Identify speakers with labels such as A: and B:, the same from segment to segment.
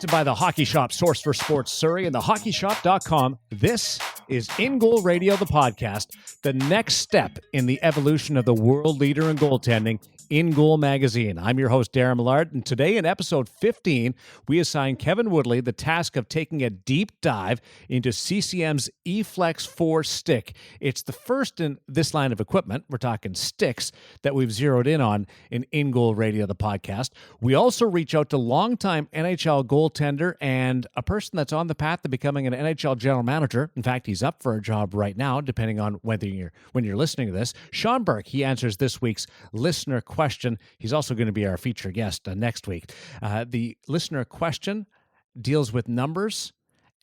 A: Hosted by the Hockey Shop, source for sports Surrey, and thehockeyshop.com, this is InGoal Radio, the podcast, the next step in the evolution of the world leader in goaltending, InGoal Magazine. I'm your host, Daren Millard, and today in episode 15, we assign Kevin Woodley the task of taking a deep dive into CCM's EFlex 4 stick. It's the first in this line of equipment, we're talking sticks, that we've zeroed in on in InGoal Radio, the podcast. We also reach out to longtime NHL goaltender and a person that's on the path to becoming an NHL general manager. In fact, he's up for a job right now, depending on when you're listening to this. Sean Burke, he answers this week's listener question. He's also going to be our feature guest next week. The listener question deals with numbers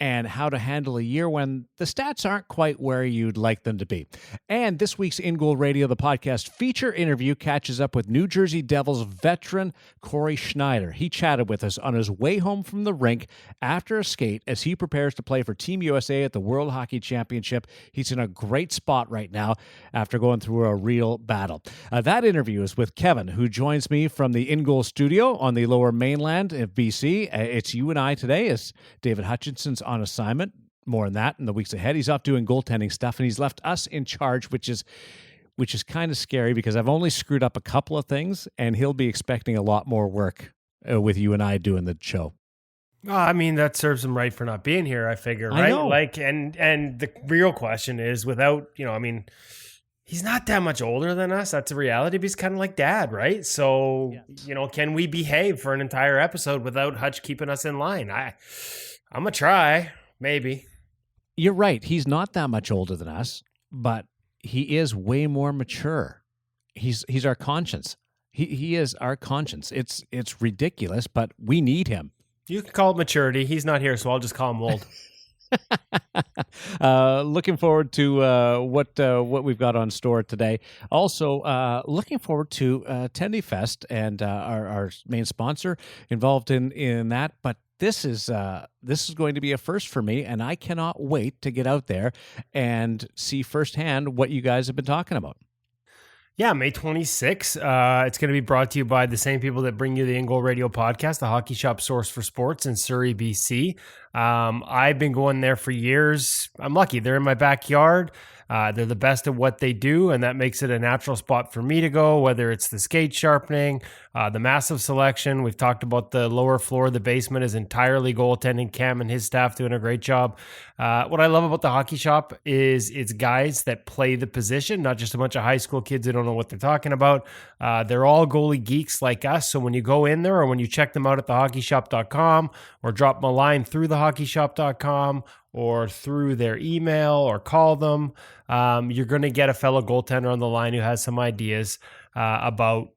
A: and how to handle a year when the stats aren't quite where you'd like them to be. And this week's InGoal Radio, the podcast feature interview, catches up with New Jersey Devils veteran Cory Schneider. He chatted with us on his way home from the rink after a skate as he prepares to play for Team USA at the World Hockey Championship. He's in a great spot right now after going through a real battle. That interview is with Kevin, who joins me from the InGoal studio on the Lower Mainland of BC. It's you and I today as David Hutchinson's on assignment. More on that in the weeks ahead. He's off doing goaltending stuff, and he's left us in charge, which is kind of scary because I've only screwed up a couple of things, and he'll be expecting a lot more work with you and I doing the show.
B: Well, I mean, that serves him right for not being here, I figure, right?
A: I know.
B: And the real question is, without, he's not that much older than us. That's a reality, but he's kind of like dad, right? So, can we behave for an entire episode without Hutch keeping us in line? I'm going to try, maybe.
A: You're right. He's not that much older than us, but he is way more mature. He's our conscience. He is our conscience. It's ridiculous, but we need him.
B: You can call it maturity. He's not here, so I'll just call him old.
A: Looking forward to what we've got on store today. Also, looking forward to Tendy Fest and our main sponsor involved in that. But this is going to be a first for me, and I cannot wait to get out there and see firsthand what you guys have been talking about.
B: Yeah, May 26th. It's going to be brought to you by the same people that bring you the InGoal Radio podcast, the Hockey Shop source for sports in Surrey, BC. I've been going there for years. I'm lucky. They're in my backyard. They're the best at what they do, and that makes it a natural spot for me to go, whether it's the skate sharpening, the massive selection. We've talked about the lower floor. The basement is entirely goaltending. Cam and his staff doing a great job. What I love about the Hockey Shop is it's guys that play the position, not just a bunch of high school kids who don't know what they're talking about. They're all goalie geeks like us, so when you go in there or when you check them out at thehockeyshop.com or drop them a line through thehockeyshop.com or through their email or call them, you're going to get a fellow goaltender on the line who has some ideas about,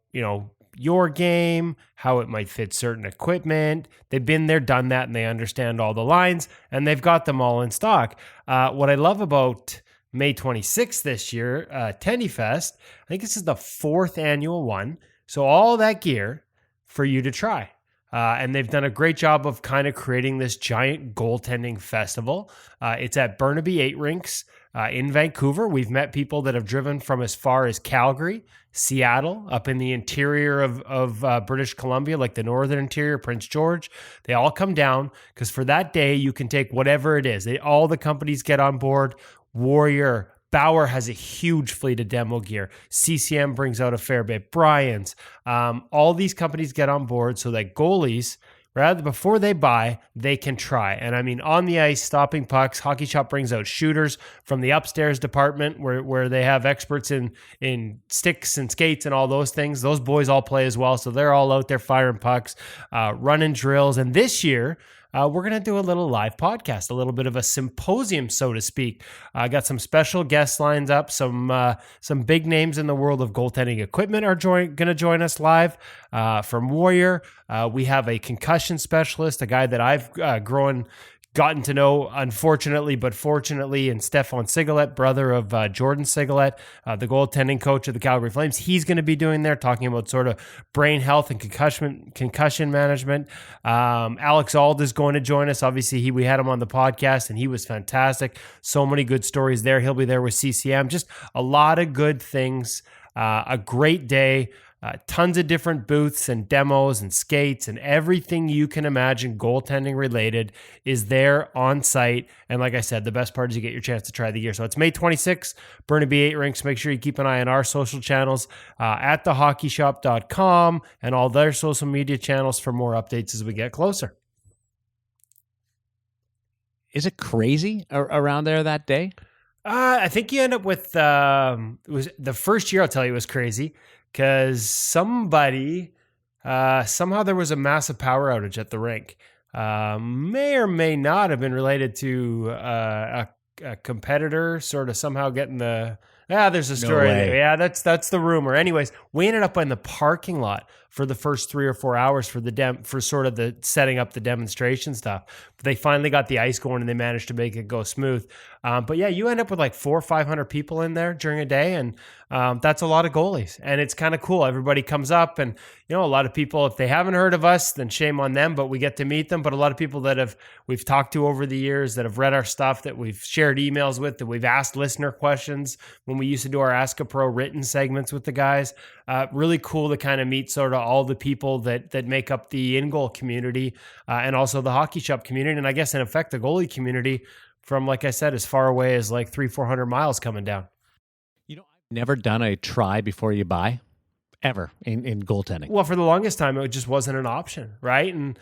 B: your game, how it might fit certain equipment. They've been there, done that, and they understand all the lines, and they've got them all in stock. What I love about May 26th this year, Tendy Fest, I think this is the 4th annual one. So all that gear for you to try. And they've done a great job of kind of creating this giant goaltending festival. It's at Burnaby 8 Rinks in Vancouver. We've met people that have driven from as far as Calgary, Seattle, up in the interior of British Columbia, like the northern interior, Prince George. They all come down because for that day, you can take whatever it is. All the companies get on board. Warrior, Bauer has a huge fleet of demo gear. CCM brings out a fair bit. Bryans. All these companies get on board so that goalies, rather before they buy, they can try. And I mean, on the ice, stopping pucks, Hockey Shop brings out shooters from the upstairs department where they have experts in sticks and skates and all those things. Those boys all play as well. So they're all out there firing pucks, running drills. And this year, we're going to do a little live podcast, a little bit of a symposium, so to speak. I got some special guests lined up. Some big names in the world of goaltending equipment are going to join us live. From Warrior, we have a concussion specialist, a guy that I've gotten to know, unfortunately, but fortunately, and Stefan Sigalet, brother of Jordan Sigalet, the goaltending coach of the Calgary Flames. He's going to be doing there, talking about sort of brain health and concussion management. Alex Ald is going to join us. Obviously, we had him on the podcast, and he was fantastic. So many good stories there. He'll be there with CCM. Just a lot of good things. A great day. Tons of different booths and demos and skates and everything you can imagine goaltending related is there on site. And like I said, the best part is you get your chance to try the gear. So it's May 26th, Burnaby 8 Rinks. Make sure you keep an eye on our social channels at thehockeyshop.com and all their social media channels for more updates as we get closer.
A: Is it crazy around there that day?
B: I think you end up with it was the first year. I'll tell you, it was crazy because somebody somehow there was a massive power outage at the rink. May or may not have been related to a competitor sort of somehow getting the. There's a story there. Yeah, that's the rumor. Anyways, we ended up in the parking lot for the first 3 or 4 hours for sort of the setting up the demonstration stuff. But they finally got the ice going and they managed to make it go smooth. But yeah, you end up with like 400 or 500 people in there during a day, and that's a lot of goalies. And it's kind of cool. Everybody comes up, and a lot of people, if they haven't heard of us, then shame on them. But we get to meet them. But a lot of people that we've talked to over the years, that have read our stuff, that we've shared emails with, that we've asked listener questions when we used to do our Ask a Pro written segments with the guys. Really cool to kind of meet sort of all the people that make up the InGoal community and also the Hockey Shop community, and I guess in effect the goalie community from, like I said, as far away as like 300-400 miles coming down.
A: I've never done a try before you buy ever in goaltending.
B: Well, for the longest time, it just wasn't an option, right? And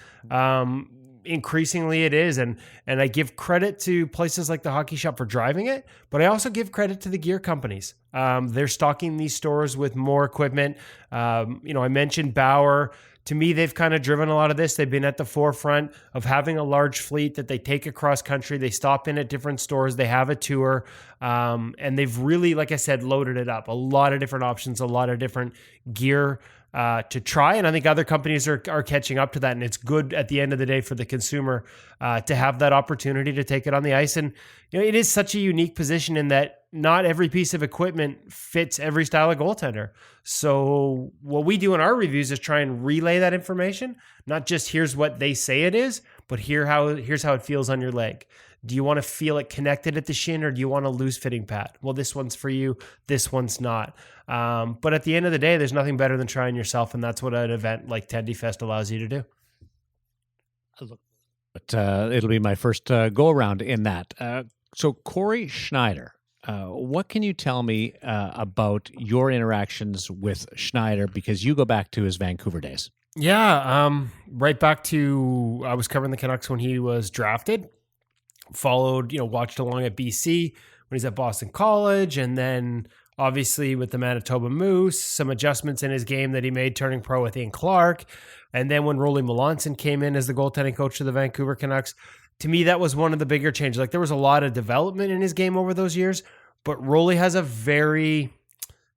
B: increasingly it is. And I give credit to places like the Hockey Shop for driving it, but I also give credit to the gear companies. They're stocking these stores with more equipment. I mentioned Bauer. To me, they've kind of driven a lot of this. They've been at the forefront of having a large fleet that they take across country. They stop in at different stores. They have a tour. And they've really, like I said, loaded it up. A lot of different options, a lot of different gear to try. And I think other companies are catching up to that. And it's good at the end of the day for the consumer to have that opportunity to take it on the ice. And it is such a unique position in that not every piece of equipment fits every style of goaltender. So what we do in our reviews is try and relay that information, not just here's what they say it is, but here's how it feels on your leg. Do you want to feel it connected at the shin, or do you want a loose fitting pad? Well, this one's for you. This one's not. But at the end of the day, there's nothing better than trying yourself. And that's what an event like Tendy Fest allows you to do.
A: But it'll be my first go around in that. So Cory Schneider, what can you tell me about your interactions with Schneider? Because you go back to his Vancouver days.
B: Yeah, right back to I was covering the Canucks when he was drafted. Followed, watched along at BC when he's at Boston College, and then obviously with the Manitoba Moose, some adjustments in his game that he made turning pro with Ian Clark. And then when Rolly Melanson came in as the goaltending coach of the Vancouver Canucks, to me, that was one of the bigger changes. Like, there was a lot of development in his game over those years, but Rolly has a very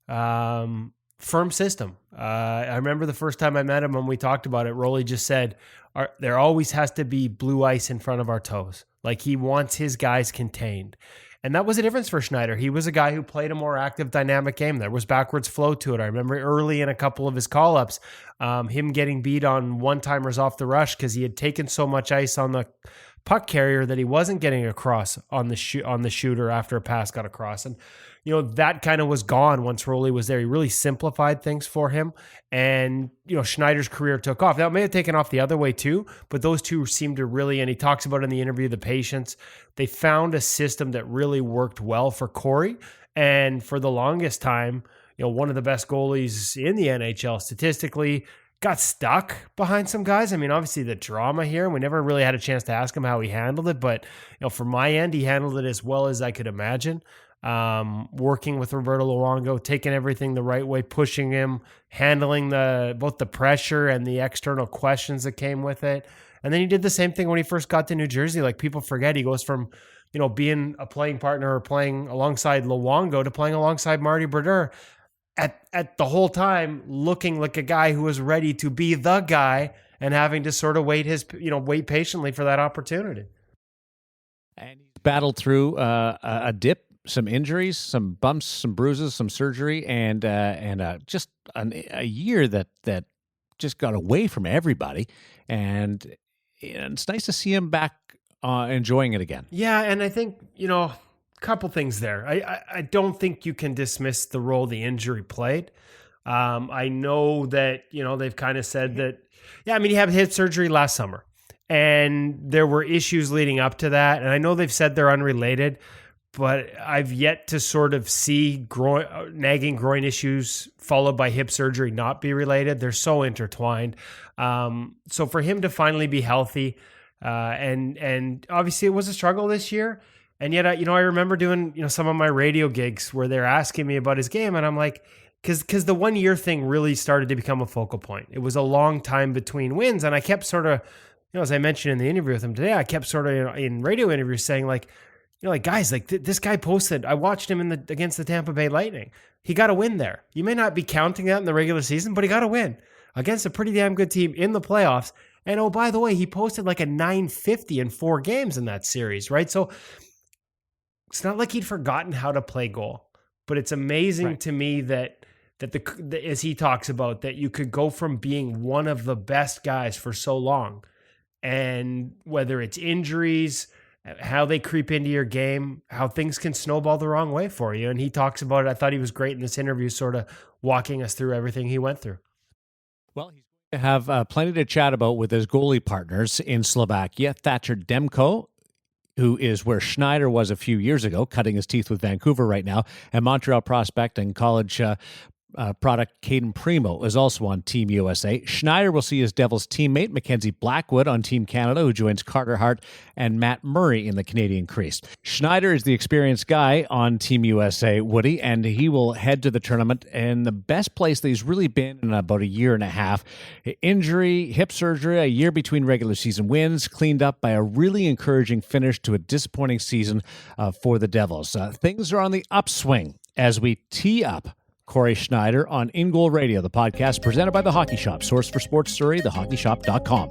B: firm system. I remember the first time I met him when we talked about it, Rolly just said, there always has to be blue ice in front of our toes. Like, he wants his guys contained. And that was a difference for Schneider. He was a guy who played a more active, dynamic game. There was backwards flow to it. I remember early in a couple of his call-ups, him getting beat on one-timers off the rush because he had taken so much ice on the puck carrier that he wasn't getting across on the shooter after a pass got across. And that kind of was gone once Rolly was there. He really simplified things for him. And, Schneider's career took off. Now, it may have taken off the other way too, but those two seemed to really, and he talks about in the interview, the patience. They found a system that really worked well for Cory. And for the longest time, one of the best goalies in the NHL statistically, got stuck behind some guys. I mean, obviously the drama here, we never really had a chance to ask him how he handled it, but from my end, he handled it as well as I could imagine. Working with Roberto Luongo, taking everything the right way, pushing him, handling both the pressure and the external questions that came with it. And then he did the same thing when he first got to New Jersey. Like, people forget, he goes from, being a playing partner or playing alongside Luongo to playing alongside Marty Brodeur. At the whole time looking like a guy who was ready to be the guy and having to sort of wait patiently for that opportunity.
A: And he battled through a dip, some injuries, some bumps, some bruises, some surgery, and just a year that just got away from everybody. And it's nice to see him back enjoying it again.
B: Yeah, and I think, couple things there. I don't think you can dismiss the role the injury played. I know that, they've kind of said that, yeah, I mean, he had hip surgery last summer and there were issues leading up to that. And I know they've said they're unrelated, but I've yet to sort of see nagging groin issues followed by hip surgery not be related. They're so intertwined. So for him to finally be healthy, and obviously it was a struggle this year. And yet, I remember doing, some of my radio gigs where they're asking me about his game. And I'm like, because the 1 year thing really started to become a focal point. It was a long time between wins. And I kept sort of, as I mentioned in the interview with him today, I kept sort of in radio interviews saying like, guys, like this guy posted, I watched him against the Tampa Bay Lightning. He got a win there. You may not be counting that in the regular season, but he got a win against a pretty damn good team in the playoffs. And oh, by the way, he posted like a 950 in 4 games in that series, right? So it's not like he'd forgotten how to play goal, but it's amazing to me that as he talks about, that you could go from being one of the best guys for so long, and whether it's injuries, how they creep into your game, how things can snowball the wrong way for you. And he talks about it. I thought he was great in this interview, sort of walking us through everything he went through.
A: Well, he's going to have plenty to chat about with his goalie partners in Slovakia. Thatcher Demko, who is where Schneider was a few years ago, cutting his teeth with Vancouver right now, and Montreal prospect and college product Caden Primo is also on Team USA. Schneider will see his Devils teammate Mackenzie Blackwood on Team Canada, who joins Carter Hart and Matt Murray in the Canadian crease. Schneider is the experienced guy on Team USA, Woody, and he will head to the tournament in the best place that he's really been in about a year and a half. Injury, hip surgery, a year between regular season wins, cleaned up by a really encouraging finish to a disappointing season for the Devils. Things are on the upswing as we tee up Cory Schneider on InGoal Radio, the podcast presented by The Hockey Shop, source for sports Surrey, thehockeyshop.com.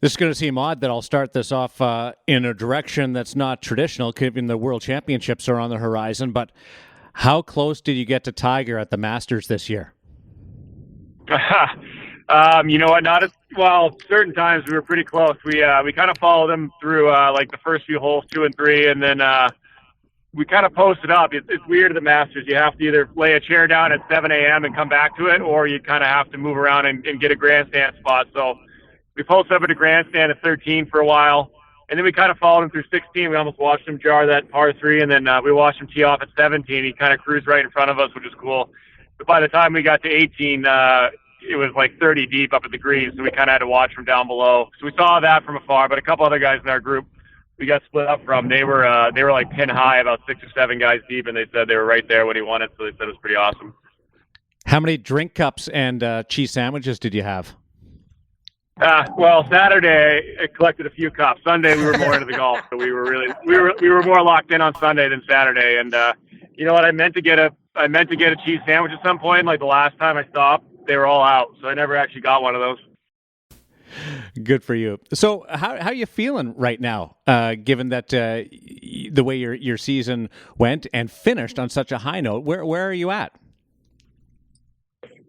A: This is going to seem odd that I'll start this off in a direction that's not traditional, given the World Championships are on the horizon, but how close did you get to Tiger at the Masters this year?
C: You know what? Certain times we were pretty close. We kind of followed him through like the first few holes, 2 and 3, and then we kind of posted up. It's weird at the Masters. You have to either lay a chair down at 7 a.m. and come back to it, or you kind of have to move around and get a grandstand spot. So we posted up at a grandstand at 13 for a while, and then we kind of followed him through 16. We almost watched him jar that par 3, and then we watched him tee off at 17. He kind of cruised right in front of us, which is cool. But by the time we got to 18, it was like 30 deep up at the green, so we kind of had to watch from down below. So we saw that from afar, but a couple other guys in our group we got split up from, they were like pin high, about 6 or 7 guys deep, and they said they were right there when he won it, so they said it was pretty awesome.
A: How many drink cups and cheese sandwiches did you have?
C: Saturday I collected a few cups. Sunday we were more into the golf, so we were more locked in on Sunday than Saturday. And you know what? I meant to get a cheese sandwich at some point. Like the last time I stopped, they were all out, so I never actually got one of those.
A: Good for you. So how are you feeling right now, given that the way your season went and finished on such a high note? Where are you at?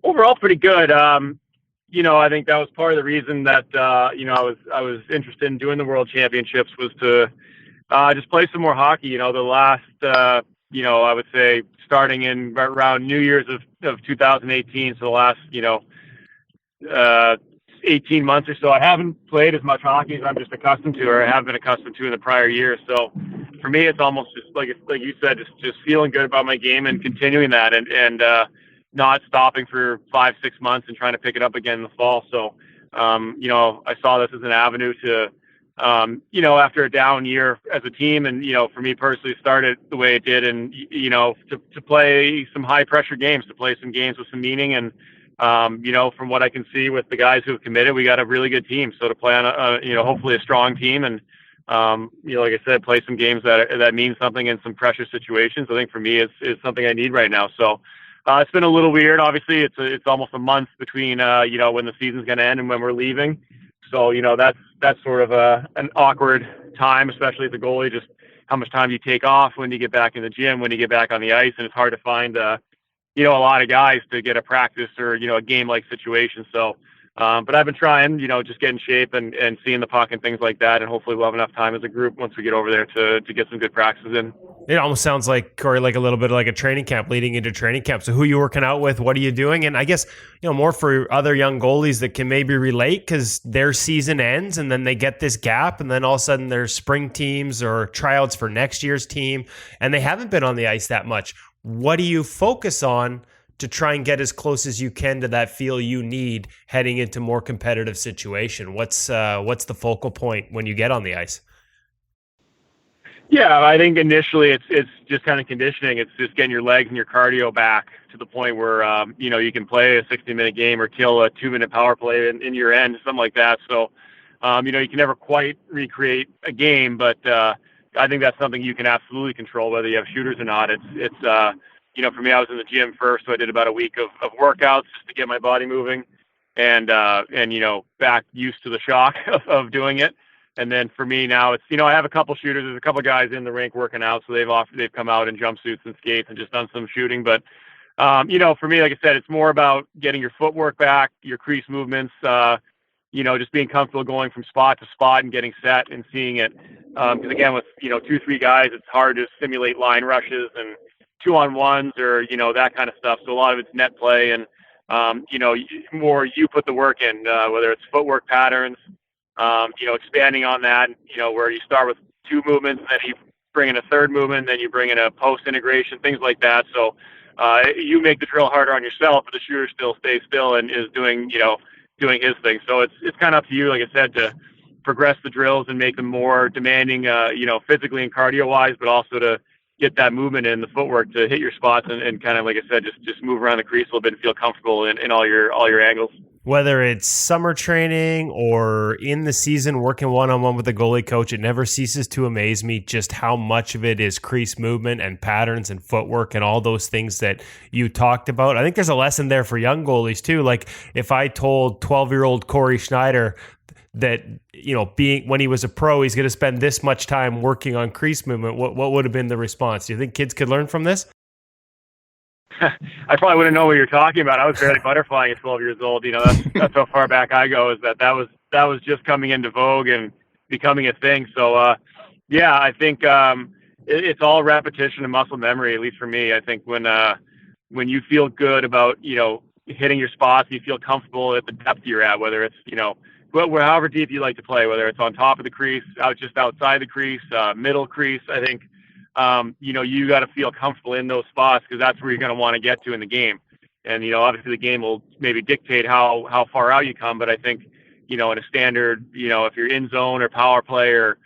C: Overall, pretty good. I think that was part of the reason that I was interested in doing the World Championships, was to just play some more hockey. The last I would say starting in around New Year's of 2018, so the last 18 months or so, I haven't played as much hockey as I'm just accustomed to, or I have been accustomed to in the prior years. So for me, it's almost just like you said, just feeling good about my game and continuing that, and not stopping for 5-6 months and trying to pick it up again in the fall. So, I saw this as an avenue to, after a down year as a team, and, for me personally, started the way it did, and, to play some high pressure games, to play some games with some meaning. And, from what I can see with the guys who have committed, we got a really good team. So to play on hopefully a strong team, and, like I said, play some games that mean something in some pressure situations, I think for me is something I need right now. So, it's been a little weird. Obviously, it's almost a month between when the season's going to end and when we're leaving. So that's sort of an awkward time, especially as a goalie. Just how much time you take off when you get back in the gym, when you get back on the ice, and it's hard to find a lot of guys to get a practice or a game like situation. So But I've been trying, just get in shape and seeing the puck and things like that. And hopefully we'll have enough time as a group once we get over there to get some good practices in.
B: It almost sounds like, Cory, like a little bit like a training camp leading into training camp. So who are you working out with? What are you doing? And I guess, more for other young goalies that can maybe relate because their season ends and then they get this gap and then all of a sudden there's spring teams or tryouts for next year's team and they haven't been on the ice that much. What do you focus on to try and get as close as you can to that feel you need heading into more competitive situation? What's the focal point when you get on the ice?
C: Yeah, I think initially it's just kind of conditioning. It's just getting your legs and your cardio back to the point where you can play a 60-minute game or kill a 2-minute power play in your end, something like that. So you can never quite recreate a game, but I think that's something you can absolutely control whether you have shooters or not. It's for me, I was in the gym first, so I did about a week of workouts just to get my body moving and back used to the shock of doing it. And then for me now, it's I have a couple shooters. There's a couple guys in the rink working out, so they've come out in jumpsuits and skates and just done some shooting. But for me, like I said, it's more about getting your footwork back, your crease movements. Just being comfortable going from spot to spot and getting set and seeing it. Because again, with 2-3 guys, it's hard to simulate line rushes and 2-on-1s or that kind of stuff. So a lot of it's net play and more you put the work in, whether it's footwork patterns. Expanding on that, where you start with 2 movements, then you bring in a 3rd movement, then you bring in a post integration, things like that. So you make the drill harder on yourself, but the shooter still stays still and is doing his thing. So it's kind of up to you, like I said, to progress the drills and make them more demanding, physically and cardio wise, but also to get that movement in the footwork to hit your spots and kind of, like I said, just move around the crease a little bit and feel comfortable in all your angles.
B: Whether it's summer training or in the season working one-on-one with the goalie coach, it never ceases to amaze me just how much of it is crease movement and patterns and footwork and all those things that you talked about. I think there's a lesson there for young goalies too. Like if I told 12-year-old Cory Schneider that, when he was a pro, he's going to spend this much time working on crease movement, what would have been the response? Do you think kids could learn from this?
C: I probably wouldn't know what you're talking about. I was barely butterflying at 12 years old. That's how far back I go. Is that was just coming into vogue and becoming a thing. So I think it's all repetition and muscle memory. At least for me, I think when you feel good about hitting your spots, you feel comfortable at the depth you're at, whether it's however deep you like to play, whether it's on top of the crease, just outside the crease, middle crease. I think. You got to feel comfortable in those spots because that's where you're going to want to get to in the game. And, obviously the game will maybe dictate how far out you come. But I think, in a standard, if you're in zone or power play or,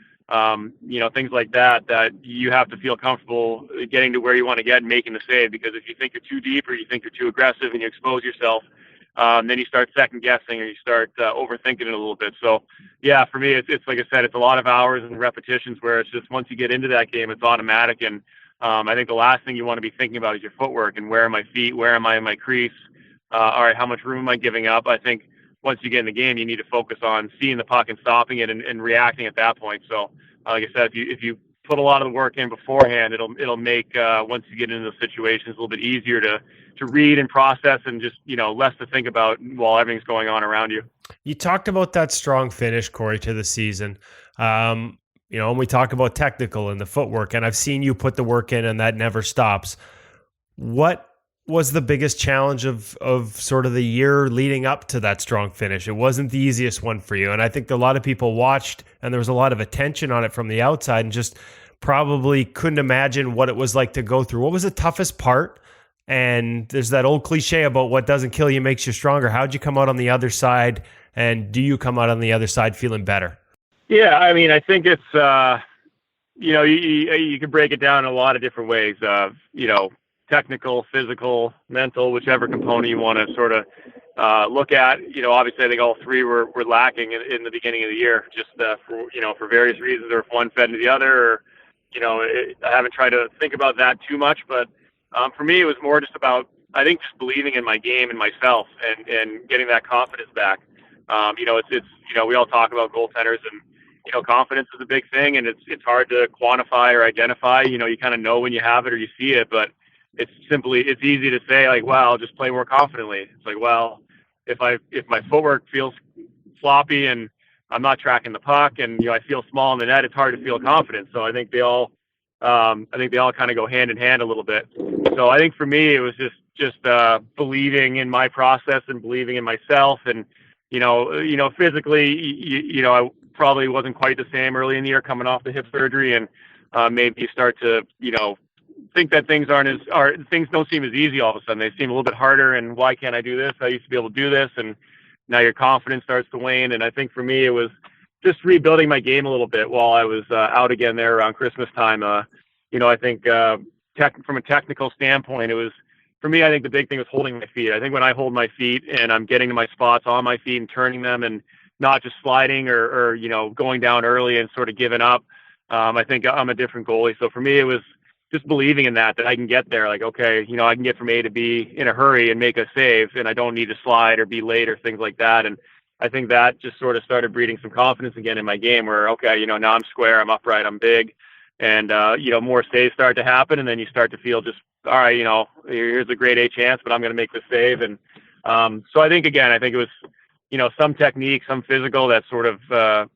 C: things like that you have to feel comfortable getting to where you want to get and making the save. Because if you think you're too deep or you think you're too aggressive and you expose yourself, then you start second guessing or you start overthinking it a little bit. So yeah, for me, it's like I said, it's a lot of hours and repetitions where it's just once you get into that game, it's automatic. And I think the last thing you want to be thinking about is your footwork and where are my feet, where am I in my crease? All right, how much room am I giving up? I think once you get in the game, you need to focus on seeing the puck and stopping it and reacting at that point. So like I said, if you put a lot of the work in beforehand, it'll make once you get into those situations a little bit easier to read and process and just less to think about while everything's going on around you.
B: You talked about that strong finish, Cory, to the season. And we talk about technical and the footwork, and I've seen you put the work in, and that never stops. What was the biggest challenge of sort of the year leading up to that strong finish? It wasn't the easiest one for you, and I think a lot of people watched, and there was a lot of attention on it from the outside, and just probably couldn't imagine what it was like to go through. What was the toughest part? And there's that old cliche about what doesn't kill you makes you stronger. How'd you come out on the other side? And do you come out on the other side feeling better?
C: Yeah, I mean, I think it's, you can break it down in a lot of different ways. Technical, physical, mental, whichever component you want to sort of look at. Obviously, I think all three were lacking in the beginning of the year, just for various reasons, or if one fed into the other, or, I haven't tried to think about that too much, but for me, it was more just about, I think, just believing in my game and myself and getting that confidence back. We all talk about goaltenders and, confidence is a big thing, and it's hard to quantify or identify. You kind of know when you have it or you see it, but it's easy to say, like, well, just play more confidently. It's like, well, if my footwork feels sloppy and I'm not tracking the puck and, I feel small in the net, it's hard to feel confident. So I think they all kind of go hand in hand a little bit. So I think for me, it was just believing in my process and believing in myself. And, physically, I probably wasn't quite the same early in the year coming off the hip surgery, and maybe you start to, think that things things don't seem as easy all of a sudden. They seem a little bit harder, and why can't I do this? I used to be able to do this, and now your confidence starts to wane. And I think for me, it was just rebuilding my game a little bit while I was out again there around Christmas time. I think from a technical standpoint, it was, for me, I think the big thing was holding my feet. I think when I hold my feet and I'm getting to my spots on my feet and turning them and not just sliding or going down early and sort of giving up, I think I'm a different goalie. So for me, it was just believing in that I can get there. Like, okay, I can get from A to B in a hurry and make a save, and I don't need to slide or be late or things like that. And I think that just sort of started breeding some confidence again in my game where, okay, now I'm square, I'm upright, I'm big, and, more saves start to happen. And then you start to feel just, all right, here's a grade A chance, but I'm going to make the save. And so I think it was, some technique, some physical that sort of,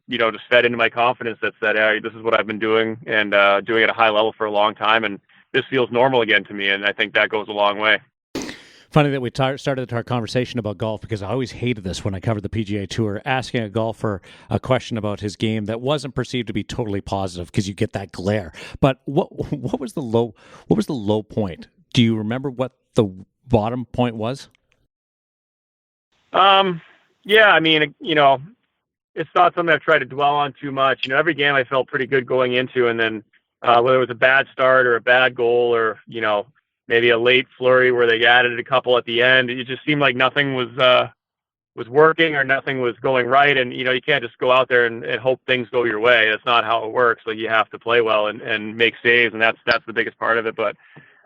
C: just fed into my confidence that said, hey, this is what I've been doing and doing at a high level for a long time. And this feels normal again to me. And I think that goes a long way.
A: Funny that we started our conversation about golf, because I always hated this when I covered the PGA Tour, asking a golfer a question about his game that wasn't perceived to be totally positive, because you get that glare. But what was the low point? Do you remember what the bottom point was?
C: Yeah, I mean, it's not something I've tried to dwell on too much. Every game I felt pretty good going into, and then whether it was a bad start or a bad goal or, maybe a late flurry where they added a couple at the end, it just seemed like nothing was working or nothing was going right. And, you can't just go out there and hope things go your way. That's not how it works. Like, you have to play well and make saves, and that's the biggest part of it. But,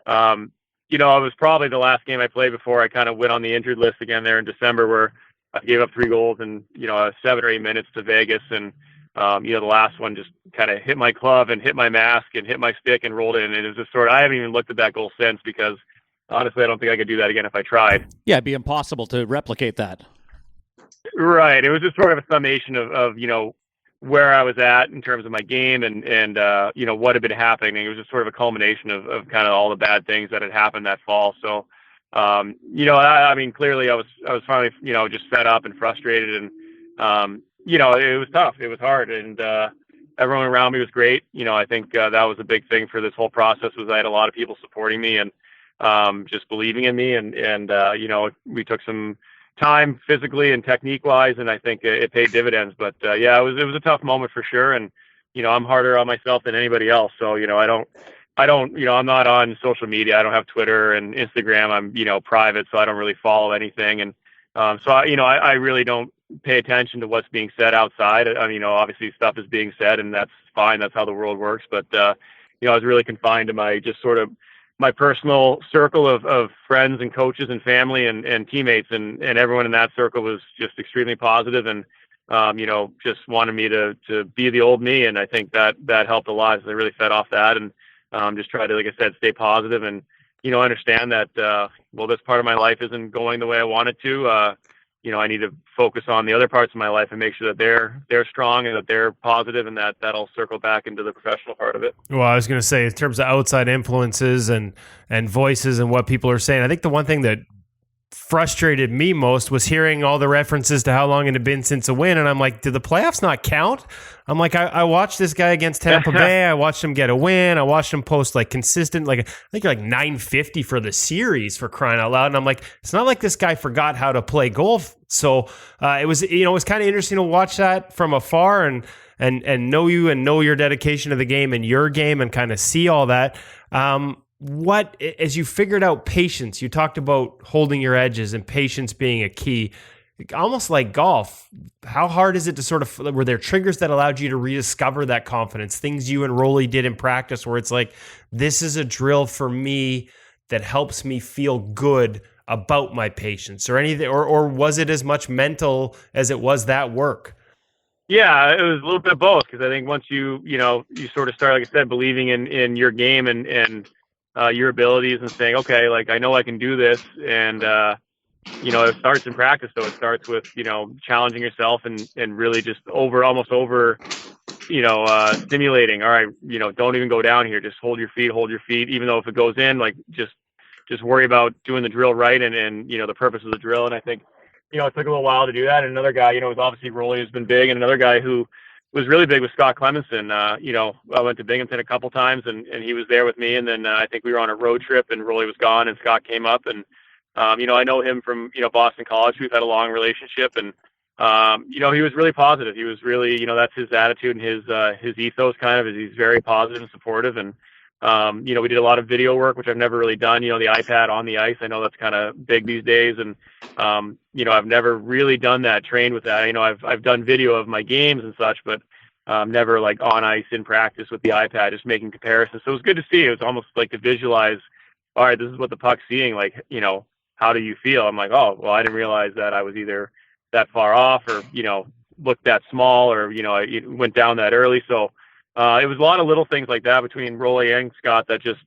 C: it was probably the last game I played before I kind of went on the injured list again there in December, where I gave up 3 goals in, 7 or 8 minutes to Vegas. And, the last one just kind of hit my glove and hit my mask and hit my stick and rolled in. And it was just I haven't even looked at that goal since, because honestly, I don't think I could do that again if I tried.
A: Yeah, it'd be impossible to replicate that.
C: Right. It was just sort of a summation of where I was at in terms of my game and what had been happening. It was just sort of a culmination of kind of all the bad things that had happened that fall. So, I mean, clearly I was finally, just fed up and frustrated, and, it was tough. It was hard. And, everyone around me was great. I think, that was a big thing for this whole process, was I had a lot of people supporting me and, just believing in me. And, we took some time physically and technique wise, and I think it paid dividends. But, yeah, it was a tough moment for sure. And, I'm harder on myself than anybody else. So, I'm not on social media. I don't have Twitter and Instagram. I'm, private, so I don't really follow anything. And, so I really don't pay attention to what's being said outside. I mean, obviously stuff is being said, and that's fine. That's how the world works. But, I was really confined to my personal circle of friends and coaches and family and teammates, and everyone in that circle was just extremely positive and, just wanted me to be the old me. And I think that helped a lot. So I really fed off that, and, just try to, like I said, stay positive and, understand that, this part of my life isn't going the way I want it to. I need to focus on the other parts of my life and make sure that they're strong and that they're positive, and that'll circle back into the professional part of it.
B: Well, I was going to say, in terms of outside influences and voices and what people are saying, I think the one thing that frustrated me most was hearing all the references to how long it had been since a win. And I'm like, did the playoffs not count? I'm like, I watched this guy against Tampa Bay. I watched him get a win. I watched him post consistent, I think 950 for the series, for crying out loud. And I'm like, it's not like this guy forgot how to play golf. So it was kind of interesting to watch that from afar and know you and know your dedication to the game and your game and kind of see all that. What, as you figured out patience, you talked about holding your edges and patience being a key, almost like golf. How hard is it to were there triggers that allowed you to rediscover that confidence? Things you and Rolly did in practice where it's like, this is a drill for me that helps me feel good about my patience, or anything, or was it as much mental as it was that work?
C: Yeah, it was a little bit of both, because I think once you sort of start, like I said, believing in your game and your abilities and saying, okay, I know I can do this. And, it starts in practice. So it starts with, challenging yourself and really just almost over, stimulating. All right, don't even go down here. Just hold your feet. Even though if it goes in, like just worry about doing the drill right and the purpose of the drill. And I think, it took a little while to do that. And another guy, was obviously Rolly has been big, and another guy who was really big was Scott Clemenson. I went to Binghamton a couple times and he was there with me. And then I think we were on a road trip and Rolly was gone and Scott came up and, I know him from, Boston College. We've had a long relationship and, he was really positive. He was really, that's his attitude and his ethos kind of is he's very positive and supportive. And, we did a lot of video work, which I've never really done, the iPad on the ice. I know that's kind of big these days. And, I've never really done that, trained with that. I've done video of my games and such, but, never like on ice in practice with the iPad, just making comparisons. So it was good to see. It was almost like to visualize, all right, this is what the puck's seeing. Like, how do you feel? I'm like, oh, well, I didn't realize that I was either that far off or, looked that small or, I went down that early. So, it was a lot of little things like that between Rolly and Scott that just,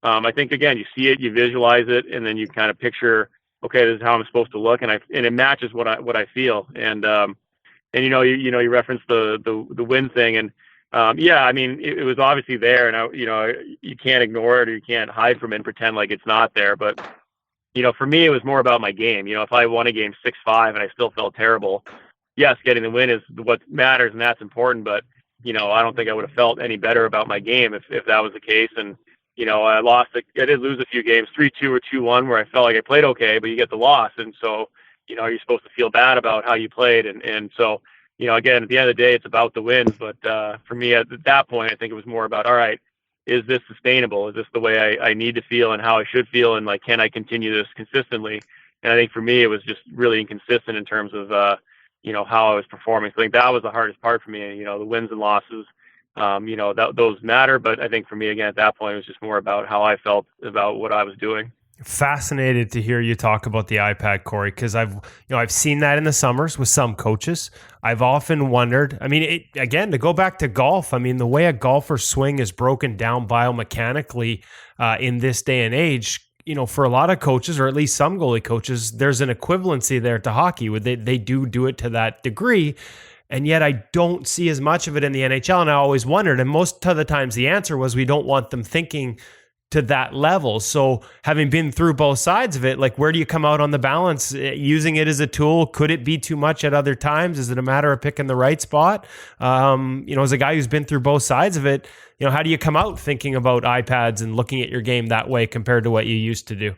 C: I think, again, you see it, you visualize it, and then you kind of picture, okay, this is how I'm supposed to look. And it matches what I feel. And you referenced the win thing. And, it was obviously there and you can't ignore it or you can't hide from it and pretend like it's not there. But, for me, it was more about my game. If I won a game 6-5 and I still felt terrible, yes, getting the win is what matters and that's important. But, I don't think I would have felt any better about my game if that was the case. And, I did lose a few games, 3-2 or 2-1, where I felt like I played okay, but you get the loss. And so, you're supposed to feel bad about how you played. And so, again, at the end of the day, it's about the wins. But for me at that point, I think it was more about, all right, is this sustainable? Is this the way I need to feel and how I should feel? And like, can I continue this consistently? And I think for me, it was just really inconsistent in terms of, how I was performing. So I think that was the hardest part for me. The wins and losses, those matter. But I think for me, again, at that point, it was just more about how I felt about what I was doing.
B: Fascinated to hear you talk about the iPad, Cory, because I've seen that in the summers with some coaches. I've often wondered, again, to go back to golf, the way a golfer's swing is broken down biomechanically in this day and age, for a lot of coaches, or at least some goalie coaches, there's an equivalency there to hockey where they do it to that degree. And yet I don't see as much of it in the NHL. And I always wondered, and most of the times the answer was we don't want them thinking to that level. So having been through both sides of it, like where do you come out on the balance? Using it as a tool, could it be too much at other times? Is it a matter of picking the right spot? As a guy who's been through both sides of it, how do you come out thinking about iPads and looking at your game that way compared to what you used to do?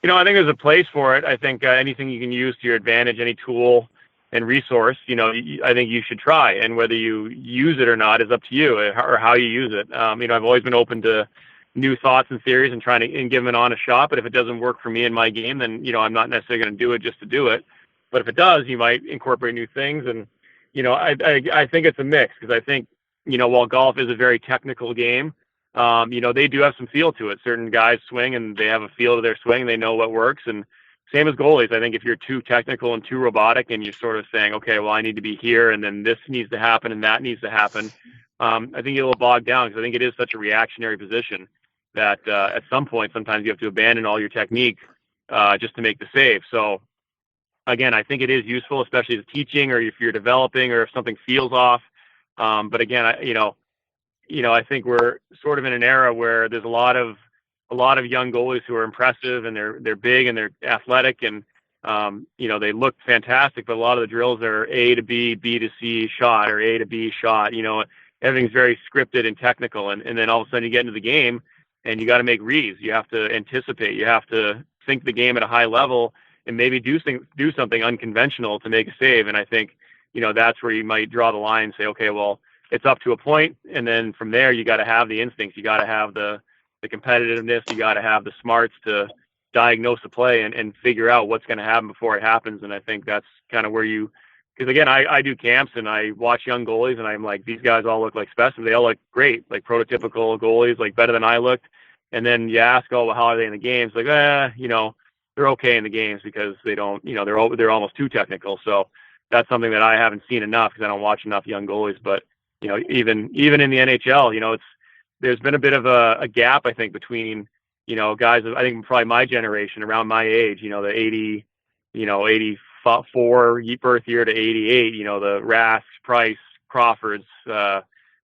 C: I think there's a place for it. I think anything you can use to your advantage, any tool and resource, I think you should try. And whether you use it or not is up to you, or how you use it. I've always been open to new thoughts and theories and trying to give them an honest shot. But if it doesn't work for me in my game, then, I'm not necessarily going to do it just to do it. But if it does, you might incorporate new things. And, I think it's a mix because I think, while golf is a very technical game, they do have some feel to it. Certain guys swing and they have a feel to their swing. They know what works. And same as goalies. I think if you're too technical and too robotic and you're sort of saying, okay, well, I need to be here and then this needs to happen and that needs to happen. I think you're a little bogged down because I think it is such a reactionary position that at some point, sometimes you have to abandon all your technique just to make the save. So again, I think it is useful, especially as teaching or if you're developing or if something feels off. But again, I think we're sort of in an era where there's a lot of young goalies who are impressive and they're big and they're athletic and they look fantastic, but a lot of the drills are A to B, B to C shot or A to B shot. Everything's very scripted and technical, and then all of a sudden you get into the game and you got to make reads. You have to anticipate. You have to think the game at a high level and maybe do something unconventional to make a save. And I think, that's where you might draw the line and say, okay, well, it's up to a point, and then from there you got to have the instincts. You got to have the competitiveness. You got to have the smarts to diagnose the play and figure out what's going to happen before it happens. And I think that's kind of where because again, I do camps and I watch young goalies and I'm like, these guys all look like specimens. They all look great, like prototypical goalies, like better than I looked. And then you ask, oh, well, how are they in the games? Like, they're okay in the games because they don't, they're almost too technical. So that's something that I haven't seen enough because I don't watch enough young goalies. But, even in the NHL, there's been a bit of a gap, I think, between, guys, I think probably my generation around my age, the 84 birth year to 88, the Rask, Price, Crawfords,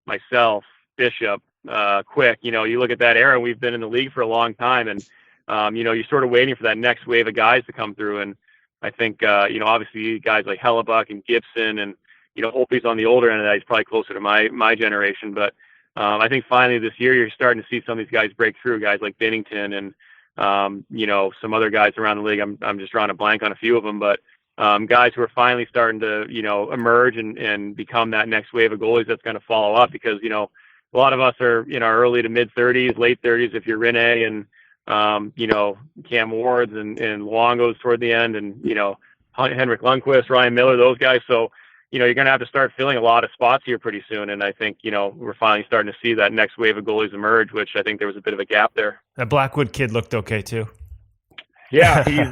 C: myself, Bishop, Quick, you look at that era, we've been in the league for a long time, and, you're sort of waiting for that next wave of guys to come through. And I think, obviously guys like Hellebuck and Gibson and, Holtby's on the older end of that. He's probably closer to my generation. But I think finally this year you're starting to see some of these guys break through, guys like Binnington and, some other guys around the league. I'm just drawing a blank on a few of them, but guys who are finally starting to, emerge and become that next wave of goalies that's going to follow up, because, a lot of us are, early to mid 30s, late 30s, if you're Rinne and, Cam Wards and Luongos toward the end, and, Henrik Lundqvist, Ryan Miller, those guys. So, you're going to have to start filling a lot of spots here pretty soon. And I think, we're finally starting to see that next wave of goalies emerge, which I think there was a bit of a gap there.
B: That Blackwood kid looked okay too.
C: Yeah, he's,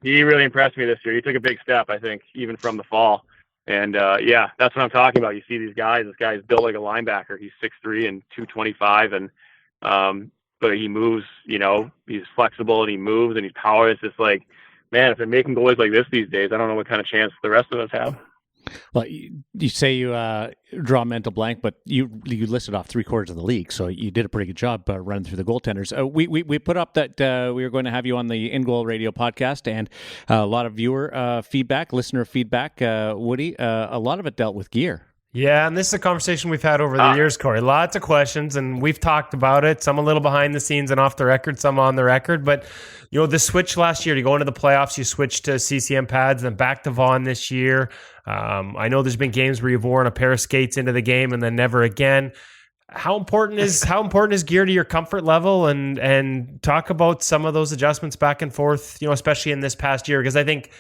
C: he really impressed me this year. He took a big step, I think, even from the fall. And, that's what I'm talking about. You see these guys, this guy's built like a linebacker. He's 6'3" and 225. And, but he moves, he's flexible and he moves and he's power. It's just like, man, if they're making goalies like this these days, I don't know what kind of chance the rest of us have.
A: Well, you say you draw a mental blank, but you listed off 3/4 of the league, so you did a pretty good job running through the goaltenders. We put up that we were going to have you on the InGoal Radio podcast, and a lot of viewer feedback, listener feedback. Woody, a lot of it dealt with gear.
B: Yeah, and this is a conversation we've had over the years, Cory. Lots of questions, and we've talked about it, some a little behind the scenes and off the record, some on the record. But, the switch last year to go into the playoffs, you switched to CCM pads and then back to Vaughn this year. I know there's been games where you've worn a pair of skates into the game and then never again. How important is gear to your comfort level? And talk about some of those adjustments back and forth, especially in this past year, because I think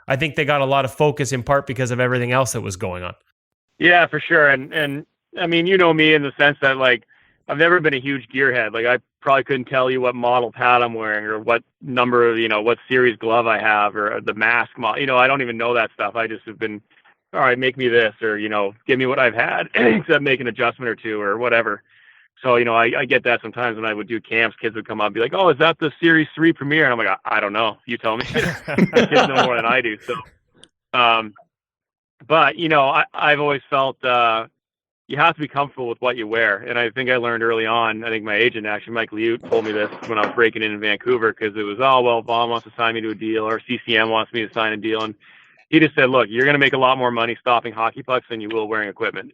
B: they got a lot of focus in part because of everything else that was going on.
C: Yeah, for sure. And I mean, me in the sense that, like, I've never been a huge gearhead. Like, I probably couldn't tell you what model pad I'm wearing or what number of, what series glove I have or the mask model. I don't even know that stuff. I just have been, all right, make me this, or, give me what I've had, except make an adjustment or two or whatever. So, I get that sometimes when I would do camps, kids would come up and be like, oh, is that the Series 3 Premier? And I'm like, I don't know. You tell me. Kids know more than I do. So, but, I've always felt you have to be comfortable with what you wear. And I think I learned early on, I think my agent, actually, Mike Liut, told me this when I was breaking in Vancouver, because it was, Vaughn wants to sign me to a deal, or CCM wants me to sign a deal. And he just said, look, you're going to make a lot more money stopping hockey pucks than you will wearing equipment.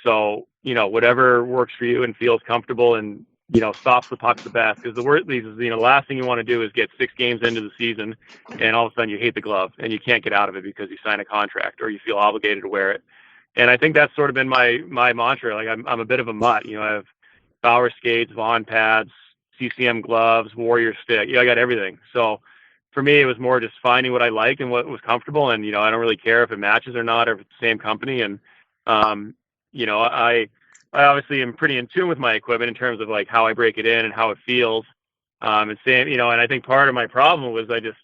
C: So, whatever works for you and feels comfortable and, stops the puck the best. Because the last thing you want to do is get 6 games into the season and all of a sudden you hate the glove and you can't get out of it because you sign a contract or you feel obligated to wear it. And I think that's sort of been my mantra. Like, I'm a bit of a mutt. I have Bauer skates, Vaughn pads, CCM gloves, Warrior stick. I got everything. So for me, it was more just finding what I liked and what was comfortable. And, I don't really care if it matches or not, or if it's the same company. And, I obviously am pretty in tune with my equipment in terms of, like, how I break it in and how it feels. And same, and I think part of my problem was I just,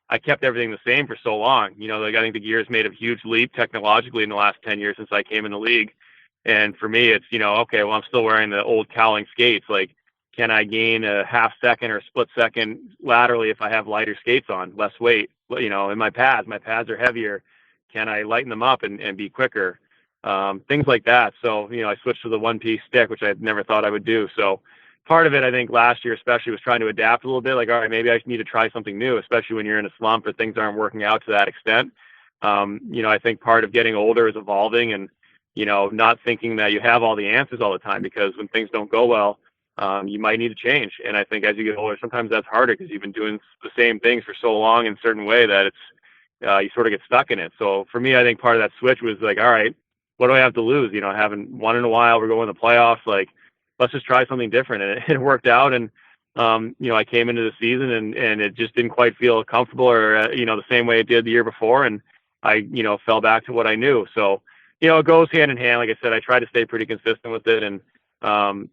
C: I kept everything the same for so long. I think the gear's made a huge leap technologically in the last 10 years since I came in the league. And for me, it's, okay, well, I'm still wearing the old cowling skates. Like, can I gain a half second or split second laterally if I have lighter skates on, less weight? In my pads are heavier. Can I lighten them up and be quicker? Things like that. So, I switched to the one-piece stick, which I never thought I would do. So part of it, I think last year especially, was trying to adapt a little bit. Like, all right, maybe I need to try something new, especially when you're in a slump or things aren't working out to that extent. I think part of getting older is evolving and, not thinking that you have all the answers all the time, because when things don't go well, you might need to change. And I think as you get older, sometimes that's harder because you've been doing the same things for so long in a certain way that it's, you sort of get stuck in it. So for me, I think part of that switch was like, all right, what do I have to lose? I haven't won in a while. We're going to the playoffs. Like, let's just try something different. And it worked out. And, I came into the season and it just didn't quite feel comfortable or, the same way it did the year before. And I, fell back to what I knew. So, it goes hand in hand. Like I said, I try to stay pretty consistent with it. And, I'm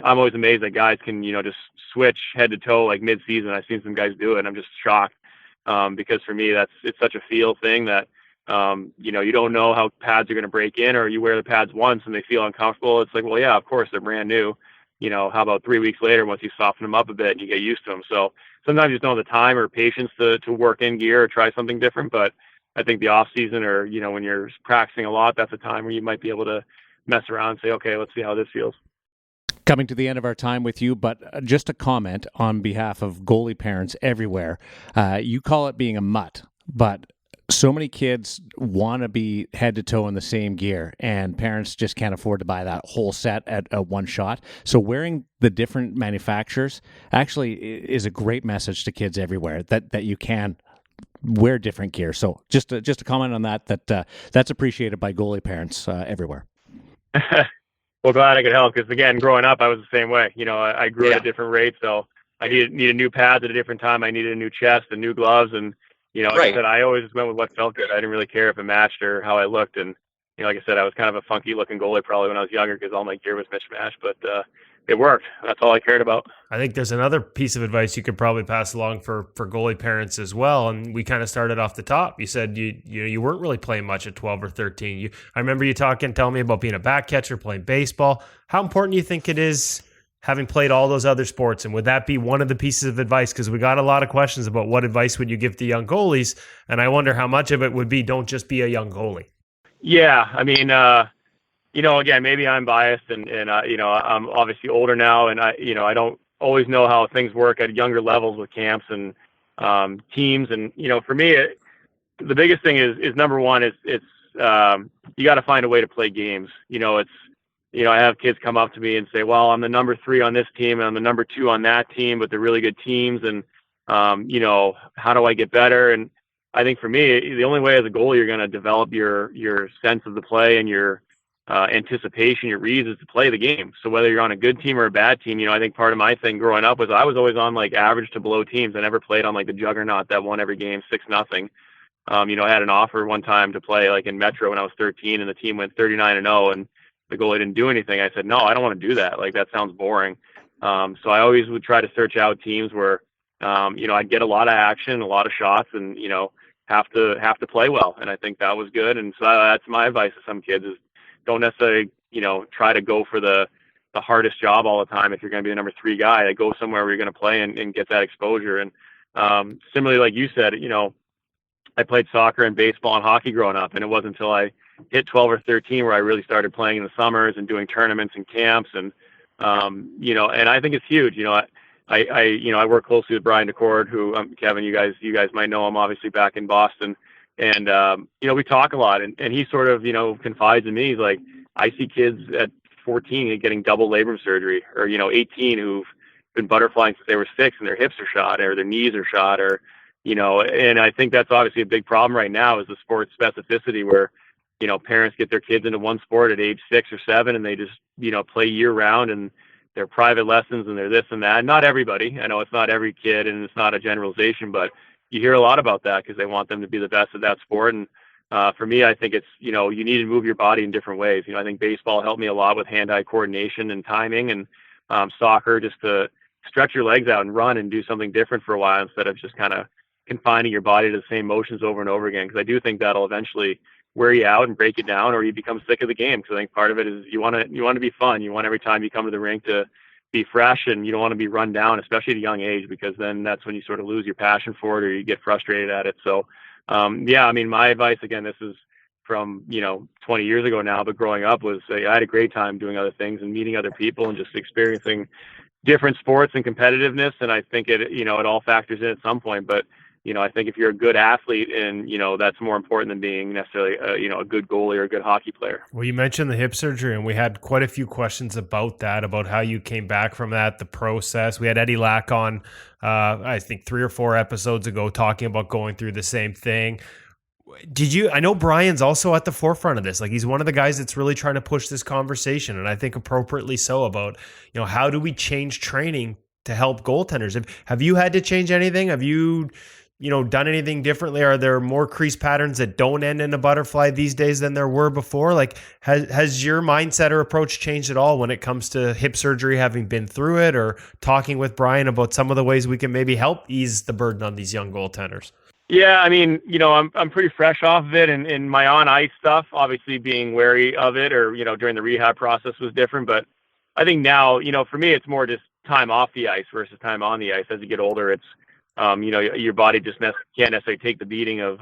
C: always amazed that guys can, just switch head to toe, like mid-season. I've seen some guys do it and I'm just shocked. Because for me, it's such a feel thing that, you don't know how pads are going to break in, or you wear the pads once and they feel uncomfortable. It's like, well, yeah, of course they're brand new. how about 3 weeks later, once you soften them up a bit and you get used to them. So sometimes you just don't have the time or patience to work in gear or try something different. But I think the off season, or, when you're practicing a lot, that's a time where you might be able to mess around and say, okay, let's see how this feels.
A: Coming to the end of our time with you, but just a comment on behalf of goalie parents everywhere. You call it being a mutt, but so many kids want to be head to toe in the same gear, and parents just can't afford to buy that whole set at one shot. So wearing the different manufacturers actually is a great message to kids everywhere that you can wear different gear. So just a comment on that's appreciated by goalie parents everywhere.
C: Well, glad I could help, because again, growing up, I was the same way. I grew at a different rate, so I needed new pads at a different time. I needed a new chest and new gloves, and like I said, I always went with what felt good. I didn't really care if it matched or how I looked. And like I said, I was kind of a funky looking goalie probably when I was younger, because all my gear was mismatched, but it worked. That's all I cared about.
B: I think there's another piece of advice you could probably pass along for goalie parents as well. And we kind of started off the top. You said you weren't really playing much at 12 or 13. I remember you telling me about being a back catcher, playing baseball. How important do you think it is, having played all those other sports? And would that be one of the pieces of advice? Because we got a lot of questions about what advice would you give to young goalies. And I wonder how much of it would be, don't just be a young goalie.
C: Yeah. I mean, again, maybe I'm biased, and I'm obviously older now, and I don't always know how things work at younger levels with camps and teams. And, for me, the biggest thing is number one, it's you got to find a way to play games. I have kids come up to me and say, well, I'm the number 3 on this team and I'm the number 2 on that team, but they're really good teams. And, how do I get better? And I think for me, the only way as a goalie you're going to develop your sense of the play and your anticipation, your reads, is to play the game. So whether you're on a good team or a bad team, I think part of my thing growing up was I was always on like average to below teams. I never played on like the juggernaut that won every game 6-0. I had an offer one time to play like in Metro when I was 13, and the team went 39-0, and the goalie didn't do anything. I said, no, I don't want to do that. Like, that sounds boring. So I always would try to search out teams where, I'd get a lot of action, a lot of shots, and, have to play well. And I think that was good. And so that's my advice to some kids, is don't necessarily, try to go for the hardest job all the time. If you're going to be the number 3 guy, go somewhere where you're going to play and get that exposure. And similarly, like you said, I played soccer and baseball and hockey growing up, and it wasn't until I hit 12 or 13 where I really started playing in the summers and doing tournaments and camps. And, and I think it's huge. I work closely with Brian DeCord, who, Kevin, you guys might know him, obviously, back in Boston. And, we talk a lot, and he sort of, confides in me. He's like, I see kids at 14 getting double labrum surgery, or, 18 who've been butterflying since they were 6 and their hips are shot or their knees are shot, or, and I think that's obviously a big problem right now, is the sport specificity, where, parents get their kids into one sport at age 6 or 7 and they just, play year round, and their private lessons and their this and that. Not everybody. I know it's not every kid and it's not a generalization, but you hear a lot about that because they want them to be the best at that sport. And for me, I think it's, you need to move your body in different ways. I think baseball helped me a lot with hand-eye coordination and timing, and soccer, just to stretch your legs out and run and do something different for a while instead of just kind of confining your body to the same motions over and over again. Because I do think that'll eventually wear you out and break it down, or you become sick of the game. Because I think part of it is you want to be fun. You want every time you come to the rink to be fresh, and you don't want to be run down, especially at a young age, because then that's when you sort of lose your passion for it, or you get frustrated at it. So, my advice, again, this is from, 20 years ago now, but growing up was, I had a great time doing other things and meeting other people and just experiencing different sports and competitiveness. And I think it all factors in at some point, but I think if you're a good athlete, and, that's more important than being necessarily, a good goalie or a good hockey player.
B: Well, you mentioned the hip surgery, and we had quite a few questions about that, about how you came back from that, the process. We had Eddie Lack on, I think 3 or 4 episodes ago, talking about going through the same thing. I know Brian's also at the forefront of this. Like, he's one of the guys that's really trying to push this conversation, and I think appropriately so, about, how do we change training to help goaltenders? Have you had to change anything? Have you done anything differently? Are there more crease patterns that don't end in a butterfly these days than there were before? Like, has your mindset or approach changed at all when it comes to hip surgery, having been through it, or talking with Brian about some of the ways we can maybe help ease the burden on these young goaltenders?
C: Yeah, I mean, I'm pretty fresh off of it, and my on ice stuff, obviously being wary of it, or, during the rehab process was different, but I think now, for me, it's more just time off the ice versus time on the ice. As you get older, it's, your body just can't necessarily take the beating of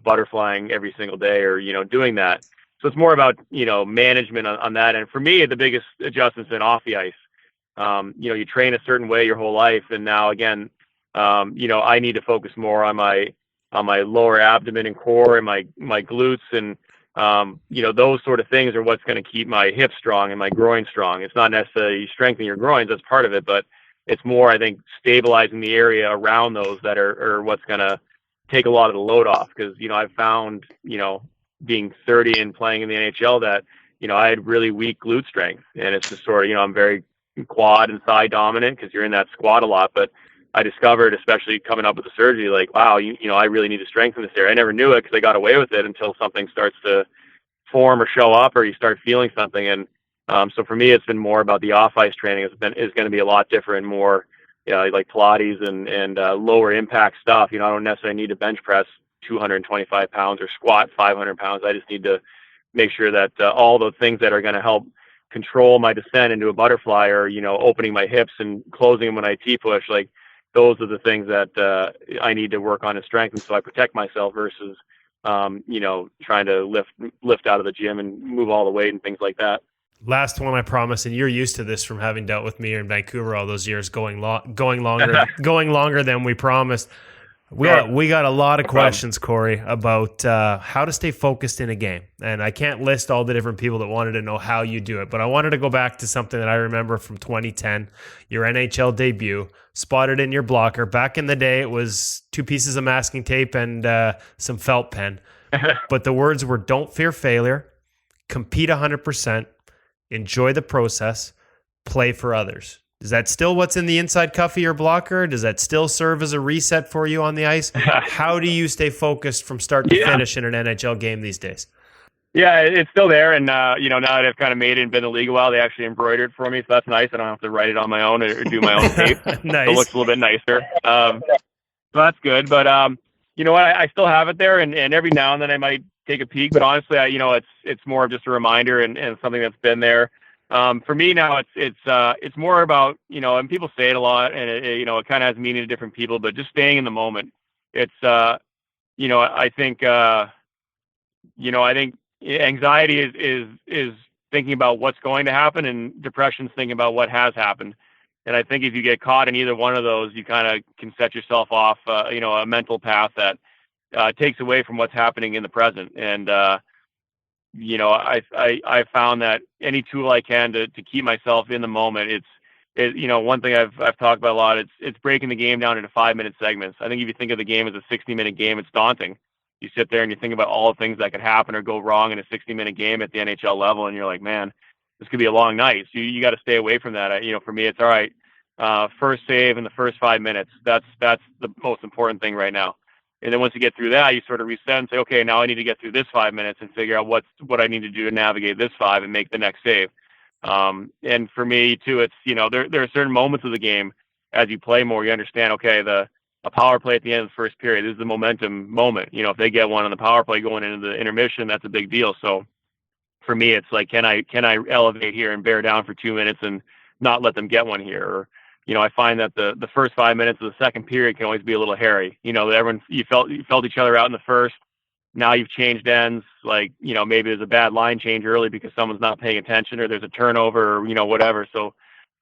C: butterflying every single day or, doing that. So it's more about, management on that. And for me, the biggest adjustment's been off the ice. You train a certain way your whole life. And now again, I need to focus more on my lower abdomen and core and my glutes and, those sort of things are what's going to keep my hips strong and my groin strong. It's not necessarily strengthening your groins. That's part of it, but it's more, I think, stabilizing the area around those that are what's going to take a lot of the load off. Because, I've found, being 30 and playing in the NHL that, I had really weak glute strength. And it's just sort of, I'm very quad and thigh dominant because you're in that squat a lot. But I discovered, especially coming up with the surgery, like, wow, I really need to strengthen this area. I never knew it because I got away with it until something starts to form or show up or you start feeling something. And so for me, it's been more about the off-ice training. Is going to be a lot different, more like Pilates and lower impact stuff. I don't necessarily need to bench press 225 pounds or squat 500 pounds. I just need to make sure that all the things that are going to help control my descent into a butterfly or, opening my hips and closing them when I T-push, like those are the things that I need to work on and strengthen so I protect myself versus, trying to lift out of the gym and move all the weight and things like that.
B: Last one, I promise, and you're used to this from having dealt with me in Vancouver all those years, going longer than we promised. We got a lot of questions, Cory, about how to stay focused in a game. And I can't list all the different people that wanted to know how you do it, but I wanted to go back to something that I remember from 2010, your NHL debut, spotted in your blocker. Back in the day, it was 2 pieces of masking tape and some felt pen. But the words were, don't fear failure, compete 100%, enjoy the process, play for others. Is that still what's in the inside cuff of your blocker? Does that still serve as a reset for you on the ice? How do you stay focused from start to finish in an NHL game these days?
C: Yeah, it's still there. And, now that I've kind of made it and been in the league a while, they actually embroidered for me. So that's nice. I don't have to write it on my own or do my own tape.
B: Nice.
C: So it looks a little bit nicer. So that's good. But, you know what? I still have it there. And every now and then I might take a peek. But honestly, it's more of just a reminder and something that's been there. For me now, it's more about, and people say it a lot and it kind of has meaning to different people, but just staying in the moment. It's, I think anxiety is thinking about what's going to happen and depression's thinking about what has happened. And I think if you get caught in either one of those, you kind of can set yourself off, a mental path that takes away from what's happening in the present. And, I found that any tool I can to keep myself in the moment, one thing I've talked about a lot, it's breaking the game down into 5-minute segments. I think if you think of the game as a 60-minute game, it's daunting. You sit there and you think about all the things that could happen or go wrong in a 60-minute game at the NHL level. And you're like, man, this could be a long night. So you got to stay away from that. For me, it's all right. First save in the first 5 minutes. That's the most important thing right now. And then once you get through that, you sort of reset and say, okay, now I need to get through this 5 minutes and figure out what I need to do to navigate this 5 and make the next save. And for me too, it's, there are certain moments of the game as you play more, you understand, okay, a power play at the end of the first period, this is the momentum moment. If they get one on the power play going into the intermission, that's a big deal. So for me, it's like, can I elevate here and bear down for 2 minutes and not let them get one here? Or, I find that the first 5 minutes of the second period can always be a little hairy. Everyone, you felt each other out in the first. Now you've changed ends. Like, maybe there's a bad line change early because someone's not paying attention or there's a turnover or, whatever. So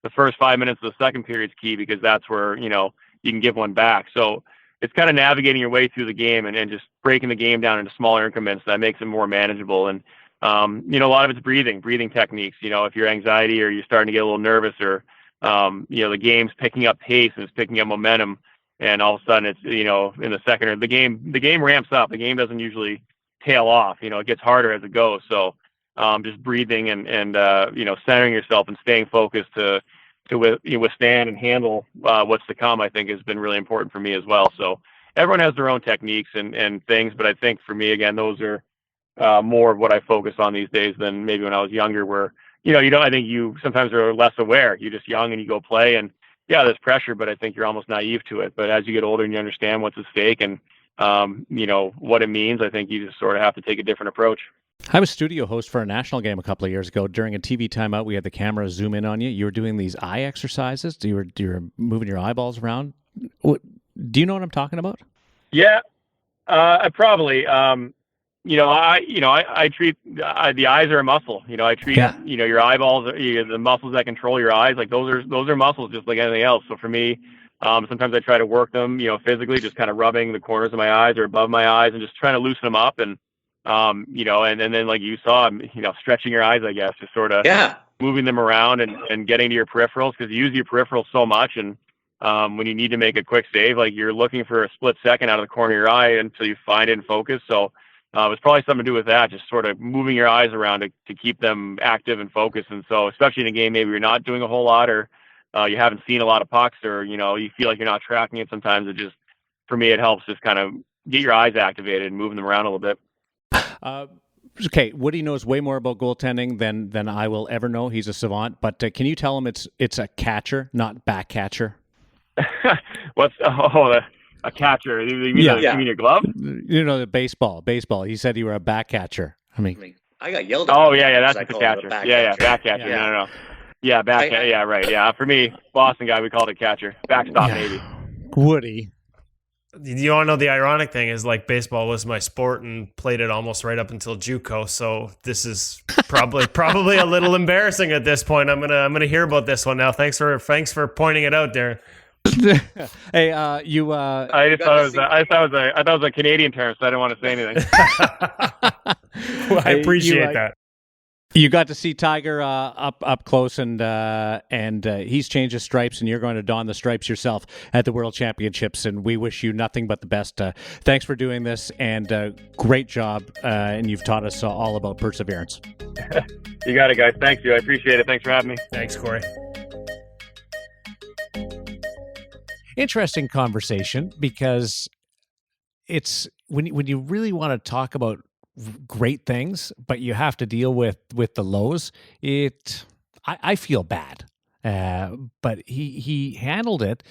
C: the first 5 minutes of the second period is key because that's where, you can give one back. So it's kind of navigating your way through the game and just breaking the game down into smaller increments that makes it more manageable. And, a lot of it's breathing techniques. If you're anxiety or you're starting to get a little nervous or, the game's picking up pace and it's picking up momentum, and all of a sudden it's, in the second or the game ramps up. The game doesn't usually tail off. It gets harder as it goes. So just breathing and centering yourself and staying focused to withstand and handle what's to come, I think has been really important for me as well. So everyone has their own techniques and things, but I think for me, again, those are more of what I focus on these days than maybe when I was younger, where I think you sometimes are less aware. You're just young and you go play, and yeah, there's pressure, but I think you're almost naive to it. But as you get older and you understand what's at stake and what it means, I think you just sort of have to take a different approach.
A: I was studio host for a national game a couple of years ago. During a TV timeout, we had the camera zoom in on you. You were doing these eye exercises. You were moving your eyeballs around. Do you know what I'm talking about?
C: Yeah, I probably. I treat the eyes are a muscle. I treat your eyeballs, the muscles that control your eyes. Like those are muscles, just like anything else. So for me, sometimes I try to work them, physically, just kind of rubbing the corners of my eyes or above my eyes and just trying to loosen them up. And and then like you saw, stretching your eyes, I guess, just sort of moving them around and getting to your peripherals, because you use your peripherals so much. And when you need to make a quick save, like you're looking for a split second out of the corner of your eye until you find it and focus. So it's probably something to do with that, just sort of moving your eyes around to keep them active and focused. And so especially in a game, maybe you're not doing a whole lot, or you haven't seen a lot of pucks, or, you feel like you're not tracking it. Sometimes for me, it helps just kind of get your eyes activated and moving them around a little bit.
A: Okay, Woody knows way more about goaltending than I will ever know. He's a savant. But can you tell him it's a catcher, not back catcher?
C: A catcher? You mean your glove?
A: The baseball. He said you were a back catcher. I
D: got yelled at.
C: Oh yeah, that's the catcher. Back catcher.
A: Yeah.
C: No. Yeah, back. Yeah, right. Yeah, for me, Boston guy, we called it catcher. Backstop, maybe.
A: Woody.
B: You want to know the ironic thing is, like, baseball was my sport and played it almost right up until JUCO. So this is probably a little embarrassing at this point. I'm gonna hear about this one now. Thanks for pointing it out, Daren.
A: Hey,
C: I thought it was a Canadian term, so I didn't want to say anything.
B: Well, I appreciate that.
A: You got to see Tiger up close, and he's changed his stripes, and you're going to don the stripes yourself at the World Championships, and we wish you nothing but the best. Thanks for doing this, and great job, and you've taught us all about perseverance.
C: You got it, guys. Thank you. I appreciate it. Thanks for having me.
B: Thanks, Cory.
A: Interesting conversation, because it's when you really want to talk about great things, but you have to deal with the lows. I feel bad, but he handled it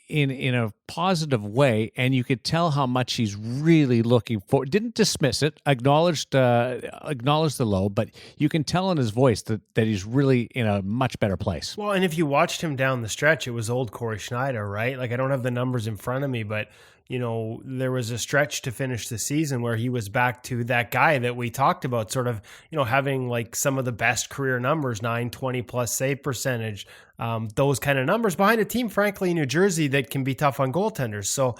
A: in a positive way, and you could tell how much he's really looking for. Didn't dismiss it, acknowledged the low, but you can tell in his voice that he's really in a much better place.
B: Well, and if you watched him down the stretch, it was old Cory Schneider, right? Like, I don't have the numbers in front of me, but there was a stretch to finish the season where he was back to that guy that we talked about, sort of, having like some of the best career numbers, 920 plus save percentage, those kind of numbers behind a team, frankly, in New Jersey that can be tough on goaltenders. So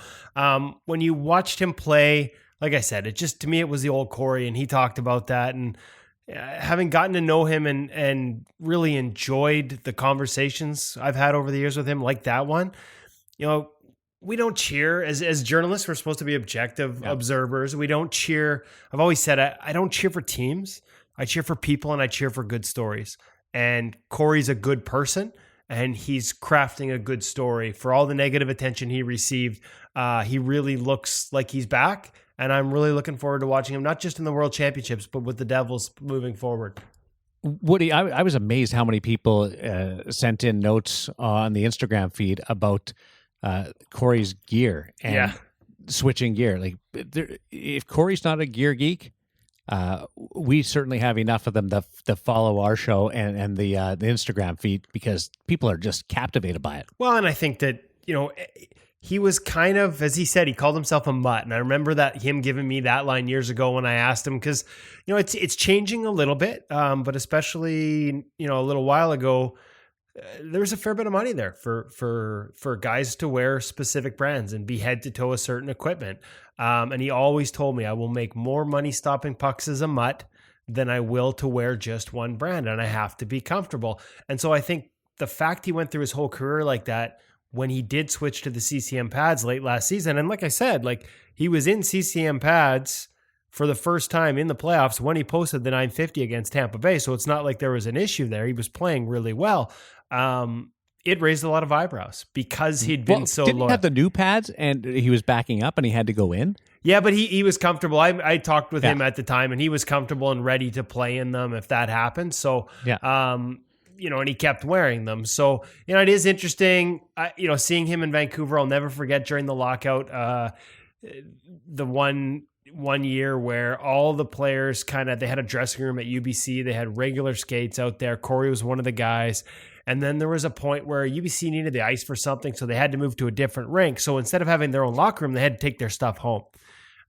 B: when you watched him play, like I said, to me, it was the old Cory, and he talked about that. And having gotten to know him and really enjoyed the conversations I've had over the years with him, like that one, we don't cheer as journalists. We're supposed to be objective observers. We don't cheer. I've always said I don't cheer for teams. I cheer for people, and I cheer for good stories. And Cory's a good person, and he's crafting a good story. For all the negative attention he received, he really looks like he's back. And I'm really looking forward to watching him, not just in the World Championships, but with the Devils moving forward.
A: Woody, I was amazed how many people sent in notes on the Instagram feed about Cory's gear and switching gear. Like, if Cory's not a gear geek, we certainly have enough of them that follow our show and the Instagram feed, because people are just captivated by it.
B: Well, and I think that, he was kind of, as he said, he called himself a mutt. And I remember him giving me that line years ago when I asked him, because, it's changing a little bit, but especially, a little while ago, there's a fair bit of money there for guys to wear specific brands and be head to toe a certain equipment. And he always told me, I will make more money stopping pucks as a mutt than I will to wear just one brand. And I have to be comfortable. And so I think the fact he went through his whole career like that, when he did switch to the CCM pads late last season, and like I said, like, he was in CCM pads for the first time in the playoffs when he posted the 950 against Tampa Bay. So it's not like there was an issue there. He was playing really well. It raised a lot of eyebrows because he'd been so
A: didn't
B: low.
A: He have the new pads, and he was backing up, and he had to go in?
B: Yeah, but he was comfortable. I talked with him at the time, and he was comfortable and ready to play in them if that happened. So, and he kept wearing them. So, it is interesting, seeing him in Vancouver. I'll never forget during the lockout, the one one year where all the players they had a dressing room at UBC. They had regular skates out there. Cory was one of the guys. And then there was a point where UBC needed the ice for something, so they had to move to a different rink. So instead of having their own locker room, they had to take their stuff home.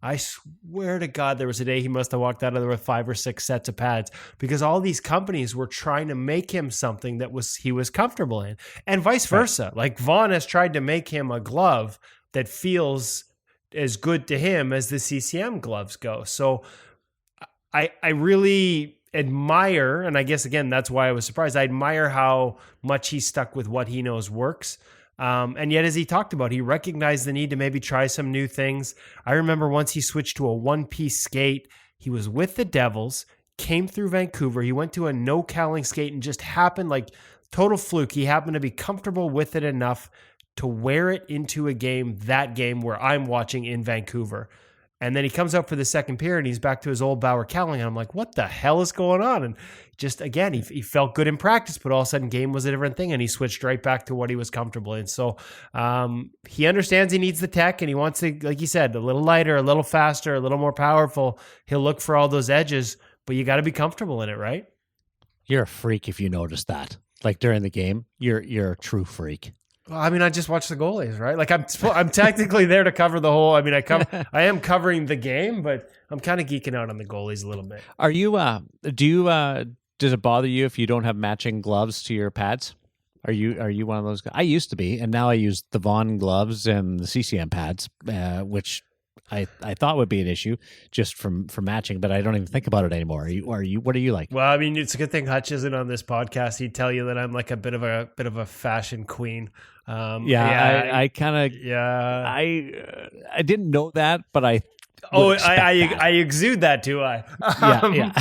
B: I swear to God, there was a day he must have walked out of there with 5 or 6 sets of pads, because all these companies were trying to make him something that he was comfortable in, and vice versa. Right. Like Vaughn has tried to make him a glove that feels as good to him as the CCM gloves go. So I really admire, and I guess, again, that's why I was surprised. I admire how much he stuck with what he knows works. And yet, as he talked about, he recognized the need to maybe try some new things. I remember once he switched to a one-piece skate. He was with the Devils, came through Vancouver. He went to a no-cowling skate and just happened, like total fluke, he happened to be comfortable with it enough to wear it into that game where I'm watching in Vancouver. And then he comes up for the second period and he's back to his old Bauer cowling. And I'm like, what the hell is going on? And just, again, he felt good in practice, but all of a sudden game was a different thing. And he switched right back to what he was comfortable in. So he understands he needs the tech and he wants to, like you said, a little lighter, a little faster, a little more powerful. He'll look for all those edges, but you got to be comfortable in it, right?
A: You're a freak if you notice that. Like during the game, you're a true freak.
B: Well, I mean, I just watch the goalies, right? Like I'm technically there to cover the whole. I mean, I am covering the game, but I'm kind of geeking out on the goalies a little bit.
A: Are you? Does it bother you if you don't have matching gloves to your pads? Are you one of those guys? I used to be, and now I use the Vaughn gloves and the CCM pads, which I thought would be an issue just for matching, but I don't even think about it anymore. Are you? What are you like?
B: Well, I mean, it's a good thing Hutch isn't on this podcast. He'd tell you that I'm like a bit of a fashion queen.
A: I didn't know that, but I
B: exude that, do I?
A: Yeah.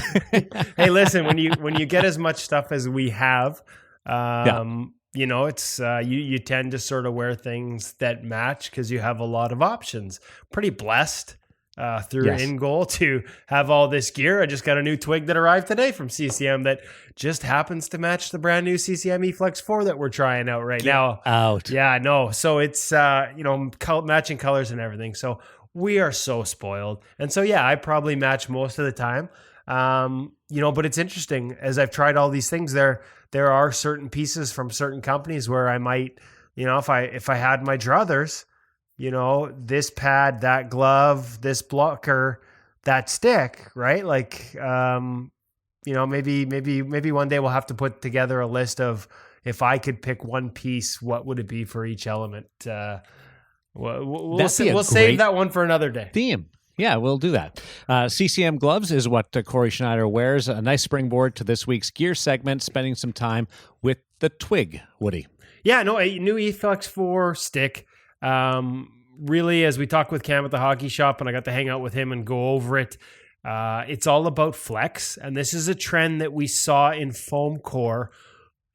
B: Hey, listen, when you get as much stuff as we have, you know, it's you tend to sort of wear things that match because you have a lot of options. Pretty blessed through InGoal to have all this gear. I just got a new twig that arrived today from CCM that just happens to match the brand new CCM EFlex 4 that we're trying out right now. Yeah, no. So it's matching colors and everything. So we are so spoiled. And so I probably match most of the time. But it's interesting as I've tried all these things there are certain pieces from certain companies where I might, if I had my druthers, this pad, that glove, this blocker, that stick, right? Like, maybe one day we'll have to put together a list of if I could pick one piece, what would it be for each element? We'll save that one for another day.
A: Theme. Yeah, we'll do that. CCM Gloves is what Cory Schneider wears. A nice springboard to this week's gear segment, spending some time with the twig, Woody.
B: Yeah, no, a new EFlex 4 stick. Really, as we talked with Cam at the hockey shop, and I got to hang out with him and go over it, it's all about flex. And this is a trend that we saw in foam core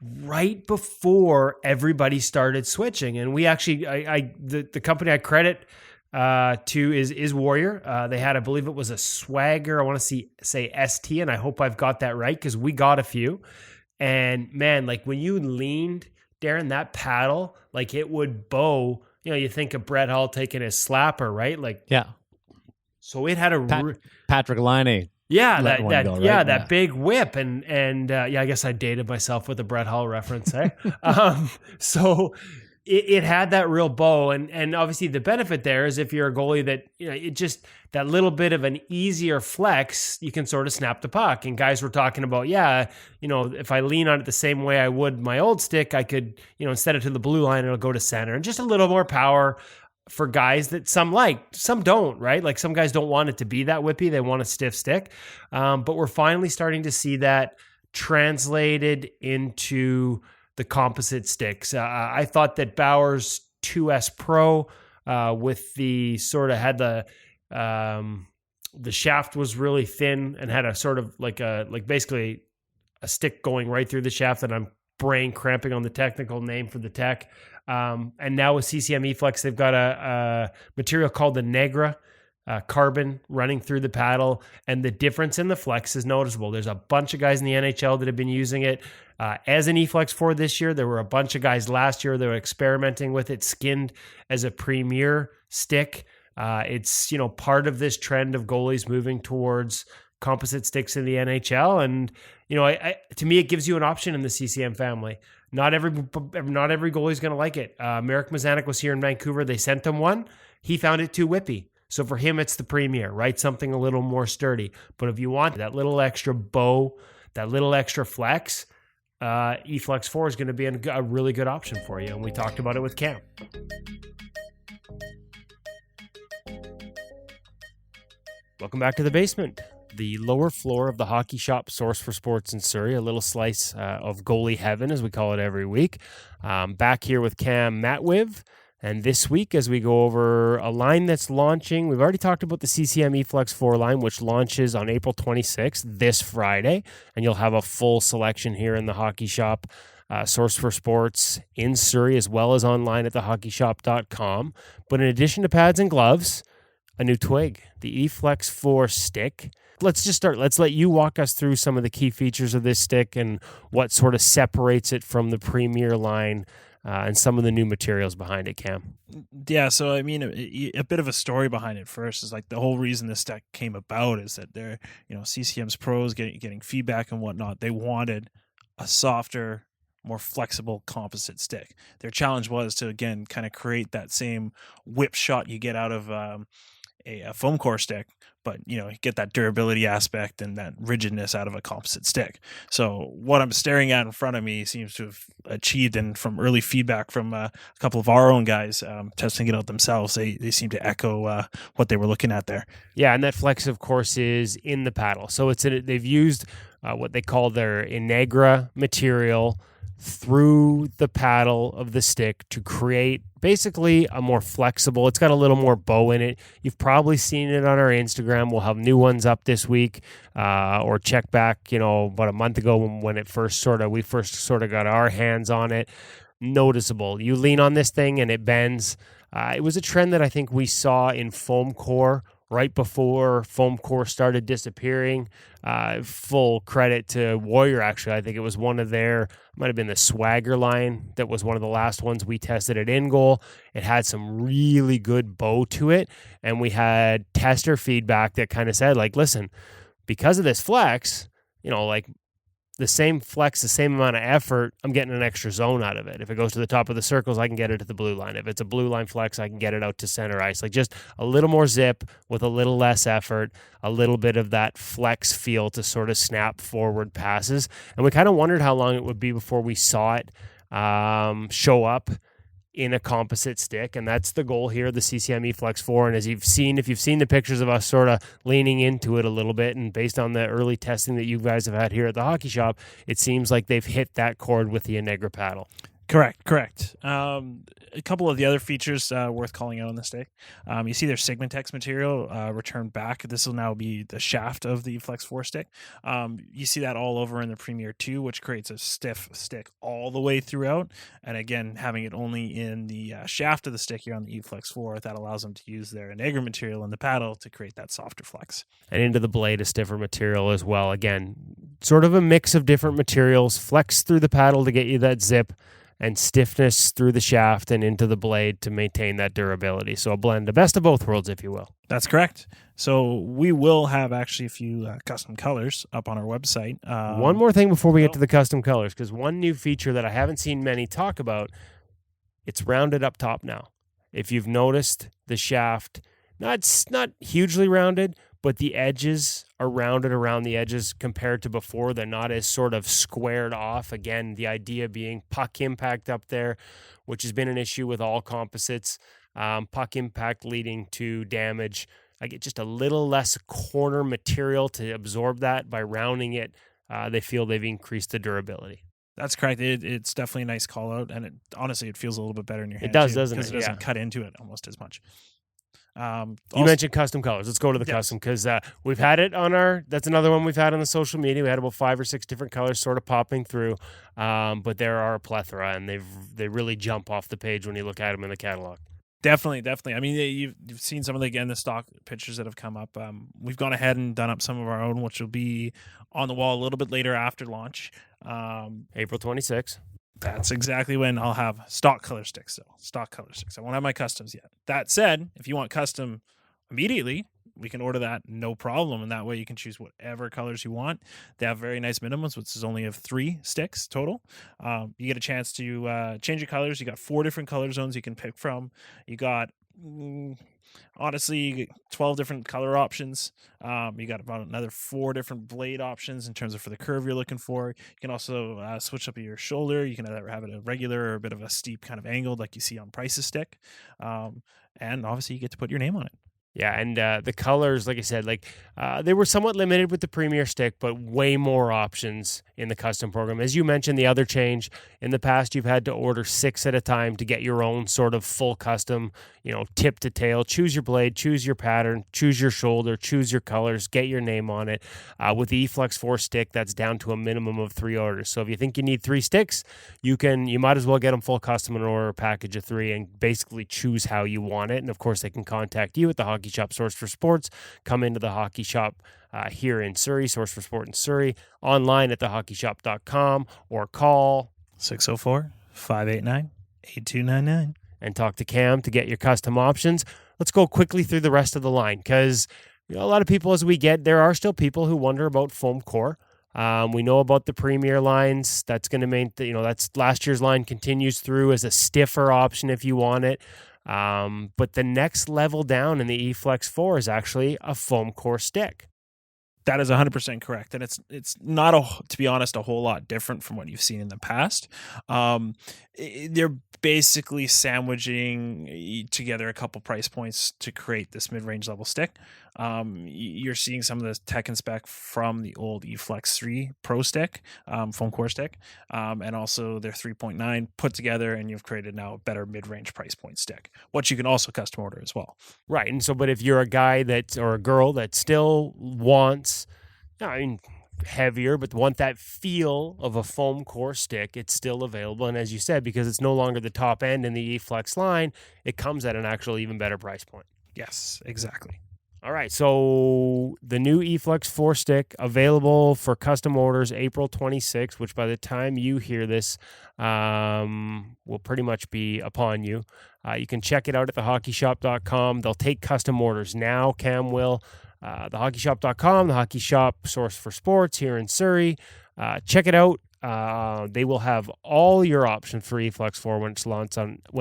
B: right before everybody started switching. And we actually, the company I credit to is Warrior. They had, I believe it was a Swagger. I want to say ST, and I hope I've got that right because we got a few. And man, like when you leaned, Daren, that paddle, like it would bow. You think of Brett Hull taking his slapper, right? Like,
A: yeah.
B: So it had
A: Patrick Laine.
B: That big whip, and I guess I dated myself with a Brett Hull reference, eh? So it had that real bow, and obviously the benefit there is if you're a goalie that it just that little bit of an easier flex, you can sort of snap the puck. And guys were talking about, if I lean on it the same way I would my old stick, I could, instead of to the blue line, it'll go to center, and just a little more power for guys that some don't, right? Like some guys don't want it to be that whippy. They want a stiff stick. But we're finally starting to see that translated into the composite sticks. I thought that Bauer's 2S Pro with the sort of had the shaft was really thin and had a sort of like basically a stick going right through the shaft, and I'm brain cramping on the technical name for the tech. And now with CCM EFlex, they've got a material called the Negra carbon running through the paddle, and the difference in the flex is noticeable. There's a bunch of guys in the NHL that have been using it as an EFlex 4 this year. There were a bunch of guys last year that were experimenting with it, skinned as a premier stick. It's, part of this trend of goalies moving towards composite sticks in the NHL. And, to me, it gives you an option in the CCM family. Not every goalie is going to like it. Marek Mazanek was here in Vancouver. They sent him one. He found it too whippy. So for him, it's the Premier, right? Something a little more sturdy. But if you want that little extra bow, that little extra flex, EFlex 4 is going to be a really good option for you. And we talked about it with Cam. Welcome back to the basement, the lower floor of the hockey shop source for sports in Surrey, a little slice of goalie heaven, as we call it every week. Back here with Cam Matwiv. And this week, as we go over a line that's launching, we've already talked about the CCM EFlex 4 line, which launches on April 26th, this Friday. And you'll have a full selection here in the hockey shop source for sports in Surrey, as well as online at thehockeyshop.com. But in addition to pads and gloves, a new twig, the EFlex 4 stick. Let's just start. Let's let you walk us through some of the key features of this stick and what sort of separates it from the Premier line and some of the new materials behind it, Cam.
D: Yeah, so I mean, a bit of a story behind it first is like the whole reason this stick came about is that they're, CCM's pros getting feedback and whatnot. They wanted a softer, more flexible composite stick. Their challenge was to, again, kind of create that same whip shot you get out of a foam core stick, but get that durability aspect and that rigidness out of a composite stick. So what I'm staring at in front of me seems to have achieved, and from early feedback from a couple of our own guys testing it out themselves, they seem to echo what they were looking at there.
B: Yeah, and that flex, of course, is in the paddle. So they've used what they call their Inegra material through the paddle of the stick to create basically a more flexible, it's got a little more bow in it. You've probably seen it on our Instagram. We'll have new ones up this week, or check back, about a month ago when we first sort of got our hands on it. Noticeable. You lean on this thing and it bends. It was a trend that I think we saw in foam core right before foam core started disappearing. Full credit to Warrior, actually. I think it was one of their, might have been the Swagger line that was one of the last ones we tested at InGoal. It had some really good bow to it, and we had tester feedback that kind of said, like, listen, because of this flex, the same flex, the same amount of effort, I'm getting an extra zone out of it. If it goes to the top of the circles, I can get it to the blue line. If it's a blue line flex, I can get it out to center ice. Like just a little more zip with a little less effort, a little bit of that flex feel to sort of snap forward passes. And we kind of wondered how long it would be before we saw it show up in a composite stick, and that's the goal here, the CCM EFlex 4. And as if you've seen the pictures of us sort of leaning into it a little bit, and based on the early testing that you guys have had here at the hockey shop, it seems like they've hit that chord with the Inegra paddle.
D: Correct. A couple of the other features worth calling out on this stick. You see their Sigmatex material returned back. This will now be the shaft of the Flex 4 stick. You see that all over in the Premier 2, which creates a stiff stick all the way throughout. And again, having it only in the shaft of the stick here on the EFlex 4, that allows them to use their Inegra material in the paddle to create that softer flex.
B: And into the blade, a stiffer material as well. Again, sort of a mix of different materials. Flex through the paddle to get you that zip, and stiffness through the shaft and into the blade to maintain that durability. So a blend, the best of both worlds, if you will.
D: That's correct. So we will have actually a few custom colors up on our website.
B: One more thing before we get to the custom colors, because one new feature that I haven't seen many talk about, it's rounded up top now. If you've noticed, the shaft, it's not hugely rounded, but the edges are rounded around the edges compared to before. They're not as sort of squared off. Again, the idea being puck impact up there, which has been an issue with all composites. Puck impact leading to damage. I get just a little less corner material to absorb that. By rounding it, they feel they've increased the durability.
D: That's correct. It's definitely a nice call out, and honestly, it feels a little bit better in your hand.
B: It does,
D: too,
B: doesn't it?
D: Because it doesn't cut into it almost as much.
B: You mentioned custom colors. Let's go to the custom, because we've had it on that's another one we've had on the social media. We had about 5 or 6 different colors sort of popping through, but there are a plethora, and they really jump off the page when you look at them in the catalog.
D: Definitely. I mean, you've seen some of the stock pictures that have come up. We've gone ahead and done up some of our own, which will be on the wall a little bit later after launch.
B: April 26th.
D: That's exactly when I'll have stock color sticks. I won't have my customs yet. That said, if you want custom immediately, we can order that, no problem. And that way you can choose whatever colors you want. They have very nice minimums, which is only of 3 sticks total. You get a chance to change your colors. You got 4 different color zones you can pick from. You got honestly 12 different color options. You got about another 4 different blade options in terms of for the curve you're looking for. You can also switch up your shoulder. You can either have it a regular or a bit of a steep kind of angled like you see on Price's stick. And obviously you get to put your name on it.
B: Yeah, and the colors, like I said, they were somewhat limited with the Premier stick, but way more options in the custom program. As you mentioned, the other change, in the past, you've had to order 6 at a time to get your own sort of full custom, tip to tail. Choose your blade, choose your pattern, choose your shoulder, choose your colors, get your name on it. With the EFlex 4 stick, that's down to a minimum of 3 orders. So if you think you need 3 sticks, you might as well get them full custom and order a package of 3 and basically choose how you want it. And of course, they can contact you at the Hockey Shop Source for Sports. Come into the Hockey Shop here in Surrey, Source for Sport in Surrey, online at thehockeyshop.com, or call
D: 604-589-8299
B: and talk to Cam to get your custom options. Let's go quickly through the rest of the line, because a lot of people, there are still people who wonder about foam core. We know about the Premier lines. That's going to that's last year's line, continues through as a stiffer option if you want it. But the next level down in the EFlex 4 is actually a foam core stick.
D: That is 100% correct. And it's not, to be honest, a whole lot different from what you've seen in the past. They're basically sandwiching together a couple price points to create this mid-range level stick. You're seeing some of the tech and spec from the old EFlex 3 Pro stick, foam core stick, and also their 3.9 put together, and you've created now a better mid-range price point stick, which you can also custom order as well.
B: Right. And so, but if you're a guy or a girl that still wants, heavier, but want that feel of a foam core stick, it's still available. And as you said, because it's no longer the top end in the EFlex line, it comes at an actual even better price point.
D: Yes, exactly.
B: All right, so the new EFlex 4 stick available for custom orders April 26th, which by the time you hear this will pretty much be upon you. You can check it out at thehockeyshop.com. They'll take custom orders now. Cam will. Thehockeyshop.com, the Hockey Shop Source for Sports here in Surrey. Check it out. They will have all your options for EFlex 4 when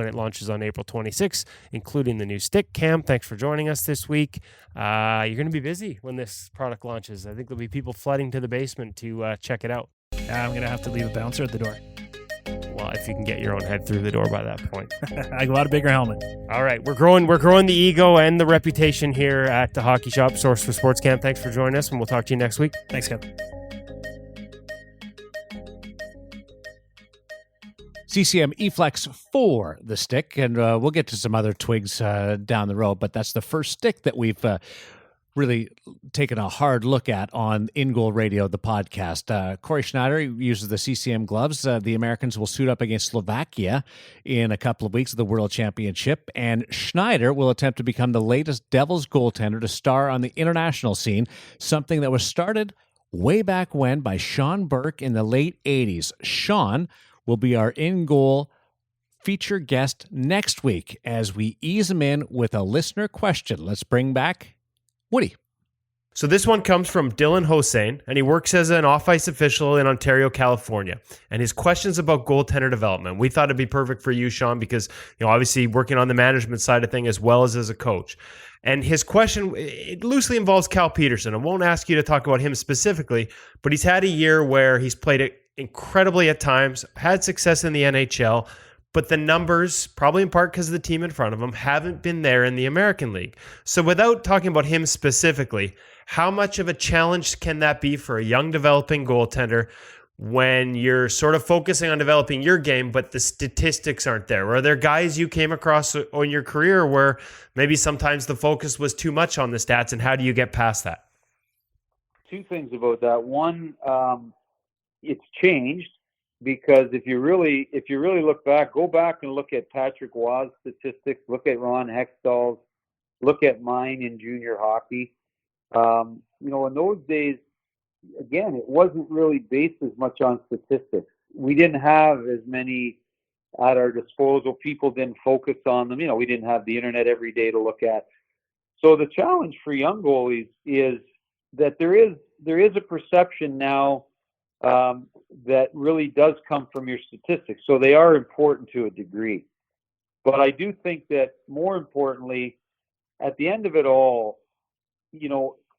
B: it launches on April 26th, including the new stick. Cam, thanks for joining us this week. You're going to be busy when this product launches. I think there'll be people flooding to the basement to check it out.
D: I'm going to have to leave a bouncer at the door.
B: Well, if you can get your own head through the door by that point.
D: I got a bigger helmet.
B: All right, we're growing the ego and the reputation here at the Hockey Shop Source for Sports. Cam, thanks for joining us, and we'll talk to you next week.
D: Thanks, Kevin.
A: CCM EFlex 4, the stick, and we'll get to some other twigs down the road, but that's the first stick that we've really taken a hard look at on InGoal Radio, the podcast. Cory Schneider uses the CCM gloves. The Americans will suit up against Slovakia in a couple of weeks of the World Championship, and Schneider will attempt to become the latest Devils goaltender to star on the international scene, something that was started way back when by Sean Burke in the late 80s. Sean will be our InGoal feature guest next week as we ease him in with a listener question. Let's bring back Woody.
B: So this one comes from Dylan Hossain, and he works as an off-ice official in Ontario, California. And his question's about goaltender development. We thought it'd be perfect for you, Sean, because obviously working on the management side of things as well as a coach. And his question, it loosely involves Cal Peterson. I won't ask you to talk about him specifically, but he's had a year where he's played it incredibly at times, had success in the NHL, but the numbers, probably in part because of the team in front of him, haven't been there in the American League. So without talking about him specifically, how much of a challenge can that be for a young developing goaltender when you're sort of focusing on developing your game, but the statistics aren't there? Are there guys you came across in your career where maybe sometimes the focus was too much on the stats, and how do you get past that?
E: Two things about that. One, it's changed. Because if you really look back, go back and look at Patrick Waugh's statistics, look at Ron Hextall's, look at mine in junior hockey. In those days, again, it wasn't really based as much on statistics. we didn't have as many at our disposal. People didn't focus on them. We didn't have the internet every day to look at. So the challenge for young goalies is that there is a perception now that really does come from your statistics. So they are important to a degree. But I do think that more importantly, at the end of it all,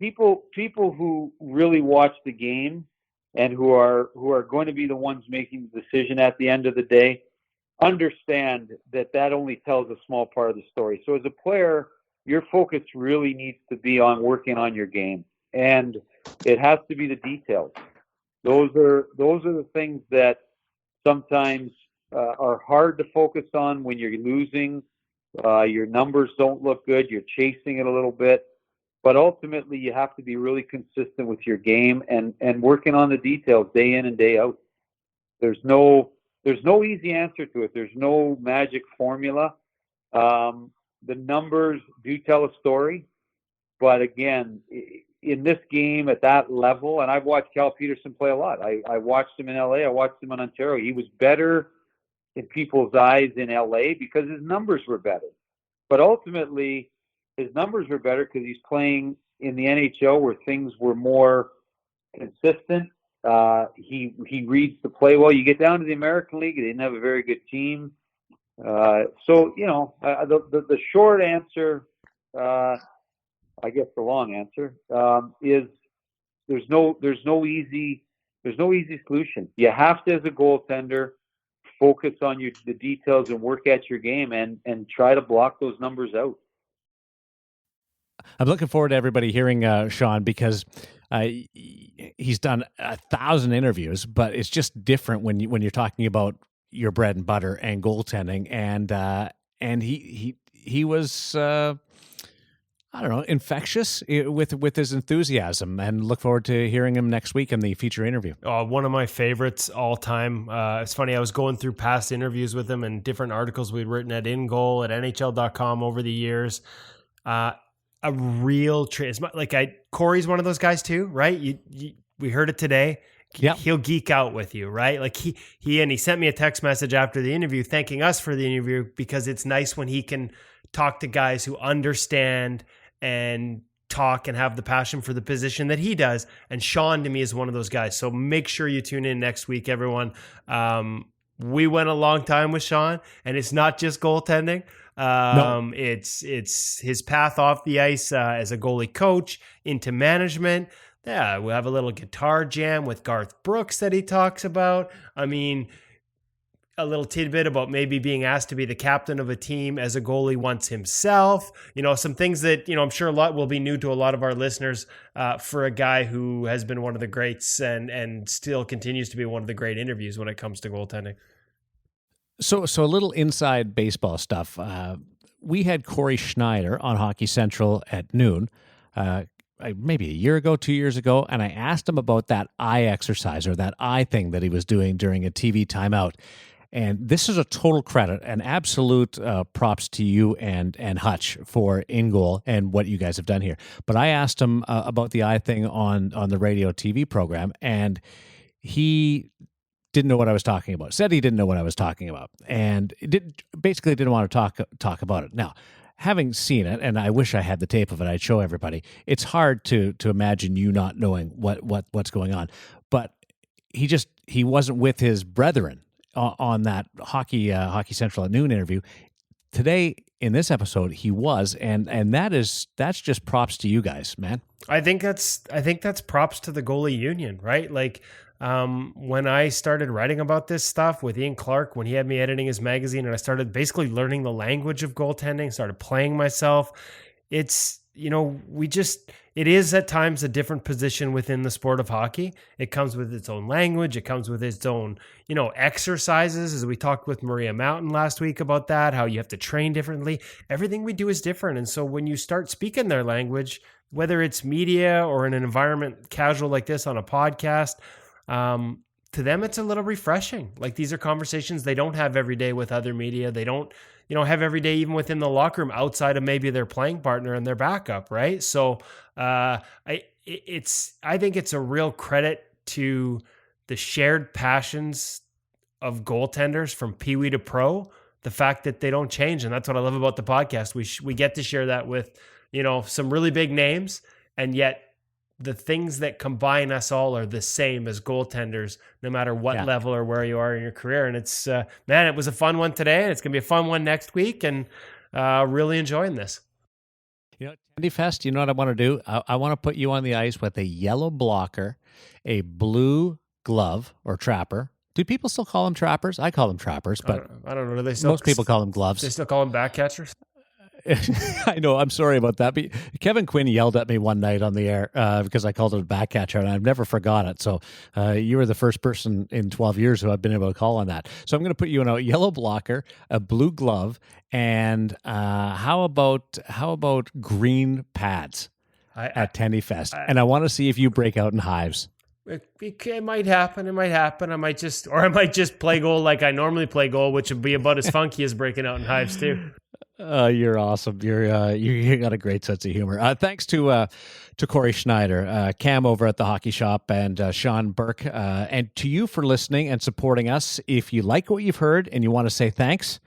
E: people who really watch the game and who are going to be the ones making the decision at the end of the day understand that only tells a small part of the story. So as a player, your focus really needs to be on working on your game, and it has to be the details. Those are the things that sometimes are hard to focus on when you're losing. Your numbers don't look good. You're chasing it a little bit. But ultimately, you have to be really consistent with your game and working on the details day in and day out. There's no easy answer to it. There's no magic formula. The numbers do tell a story. But again, in this game at that level, and I've watched Cal Peterson play a lot. I watched him in LA. I watched him in Ontario. He was better in people's eyes in LA because his numbers were better. But ultimately, his numbers were better because he's playing in the NHL where things were more consistent. He reads the play well. You get down to the American League, they didn't have a very good team. So the short answer, I guess the long answer, is there's no easy solution. You have to, as a goaltender, focus on the details and work at your game and try to block those numbers out.
A: I'm looking forward to everybody hearing Sean, because he's done 1,000 interviews, but it's just different when you're talking about your bread and butter and goaltending, and he was I don't know, infectious with his enthusiasm, and look forward to hearing him next week in the feature interview.
B: One of my favorites all time. It's funny, I was going through past interviews with him and different articles we'd written at InGoal, at NHL.com over the years. A real Cory's one of those guys too, right? We heard it today.
A: Yep.
B: He'll geek out with you, right? Like he sent me a text message after the interview thanking us for the interview, because it's nice when he can talk to guys who understand and talk and have the passion for the position that he does. And Sean, to me, is one of those guys. So make sure you tune in next week, everyone. We went a long time with Sean, and it's not just goaltending.
A: No.
B: It's his path off the ice as a goalie coach into management. Yeah, we'll have a little guitar jam with Garth Brooks that he talks about. I mean, a little tidbit about maybe being asked to be the captain of a team as a goalie once himself. Some things that, I'm sure a lot will be new to a lot of our listeners for a guy who has been one of the greats and still continues to be one of the great interviews when it comes to goaltending.
A: So a little inside baseball stuff. We had Cory Schneider on Hockey Central at noon, maybe a year ago, 2 years ago, and I asked him about that eye exercise, or that eye thing that he was doing during a TV timeout. And this is a total credit and absolute props to you and Hutch for InGoal and what you guys have done here. But I asked him about the eye thing on the radio TV program, and he didn't know what I was talking about. Said he didn't know what I was talking about, and basically didn't want to talk about it. Now, having seen it, and I wish I had the tape of it, I'd show everybody. It's hard to imagine you not knowing what's going on. But he wasn't with his brethren on that Hockey Central at noon interview. Today, in this episode, he was, and that's just props to you guys, man.
B: I think that's props to the goalie union, right? Like, when I started writing about this stuff with Ian Clark, when he had me editing his magazine, and I started basically learning the language of goaltending, started playing myself, it's, it is at times a different position within the sport of hockey. It comes with its own language. It comes with its own, exercises, as we talked with Maria Mountain last week about that, how you have to train differently. Everything we do is different. And so when you start speaking their language, whether it's media or in an environment casual like this on a podcast, to them, it's a little refreshing. Like, these are conversations they don't have every day with other media. They don't, have every day even within the locker room outside of maybe their playing partner and their backup, right? So I think it's a real credit to the shared passions of goaltenders from Pee Wee to pro, the fact that they don't change. And that's what I love about the podcast. We get to share that with, some really big names, and yet the things that combine us all are the same as goaltenders, no matter what level or where you are in your career. And it's, man, it was a fun one today, and it's going to be a fun one next week, and really enjoying this.
A: Tendy Fest, you know what I want to do? I want to put you on the ice with a yellow blocker, a blue glove or trapper. Do people still call them trappers? I call them trappers, but
B: I don't know.
A: Most people call them gloves.
B: They still call them back catchers?
A: I know. I'm sorry about that. But Kevin Quinn yelled at me one night on the air because I called it a back catcher, and I've never forgot it. So you were the first person in 12 years who I've been able to call on that. So I'm going to put you in a yellow blocker, a blue glove, and how about green pads at Tendy Fest? And I want to see if you break out in hives.
B: It might happen. I might just play goal like I normally play goal, which would be about as funky as breaking out in hives too.
A: You're awesome. You got a great sense of humor. Thanks to Cory Schneider, Cam over at the Hockey Shop, and Sean Burke, and to you for listening and supporting us. If you like what you've heard and you want to say thanks,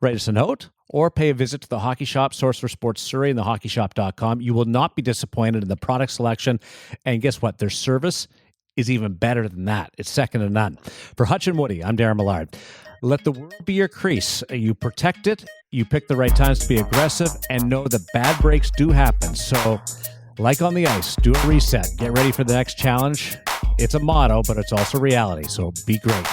A: write us a note or pay a visit to the Hockey Shop, source for sports Surrey, and thehockeyshop.com. You will not be disappointed in the product selection. And guess what? Their service is even better than that. It's second to none. For Hutch and Woody, I'm Daren Millard. Let the world be your crease. You protect it, you pick the right times to be aggressive, and know that bad breaks do happen. So, like on the ice, do a reset. Get ready for the next challenge. It's a motto, but it's also reality. So be great.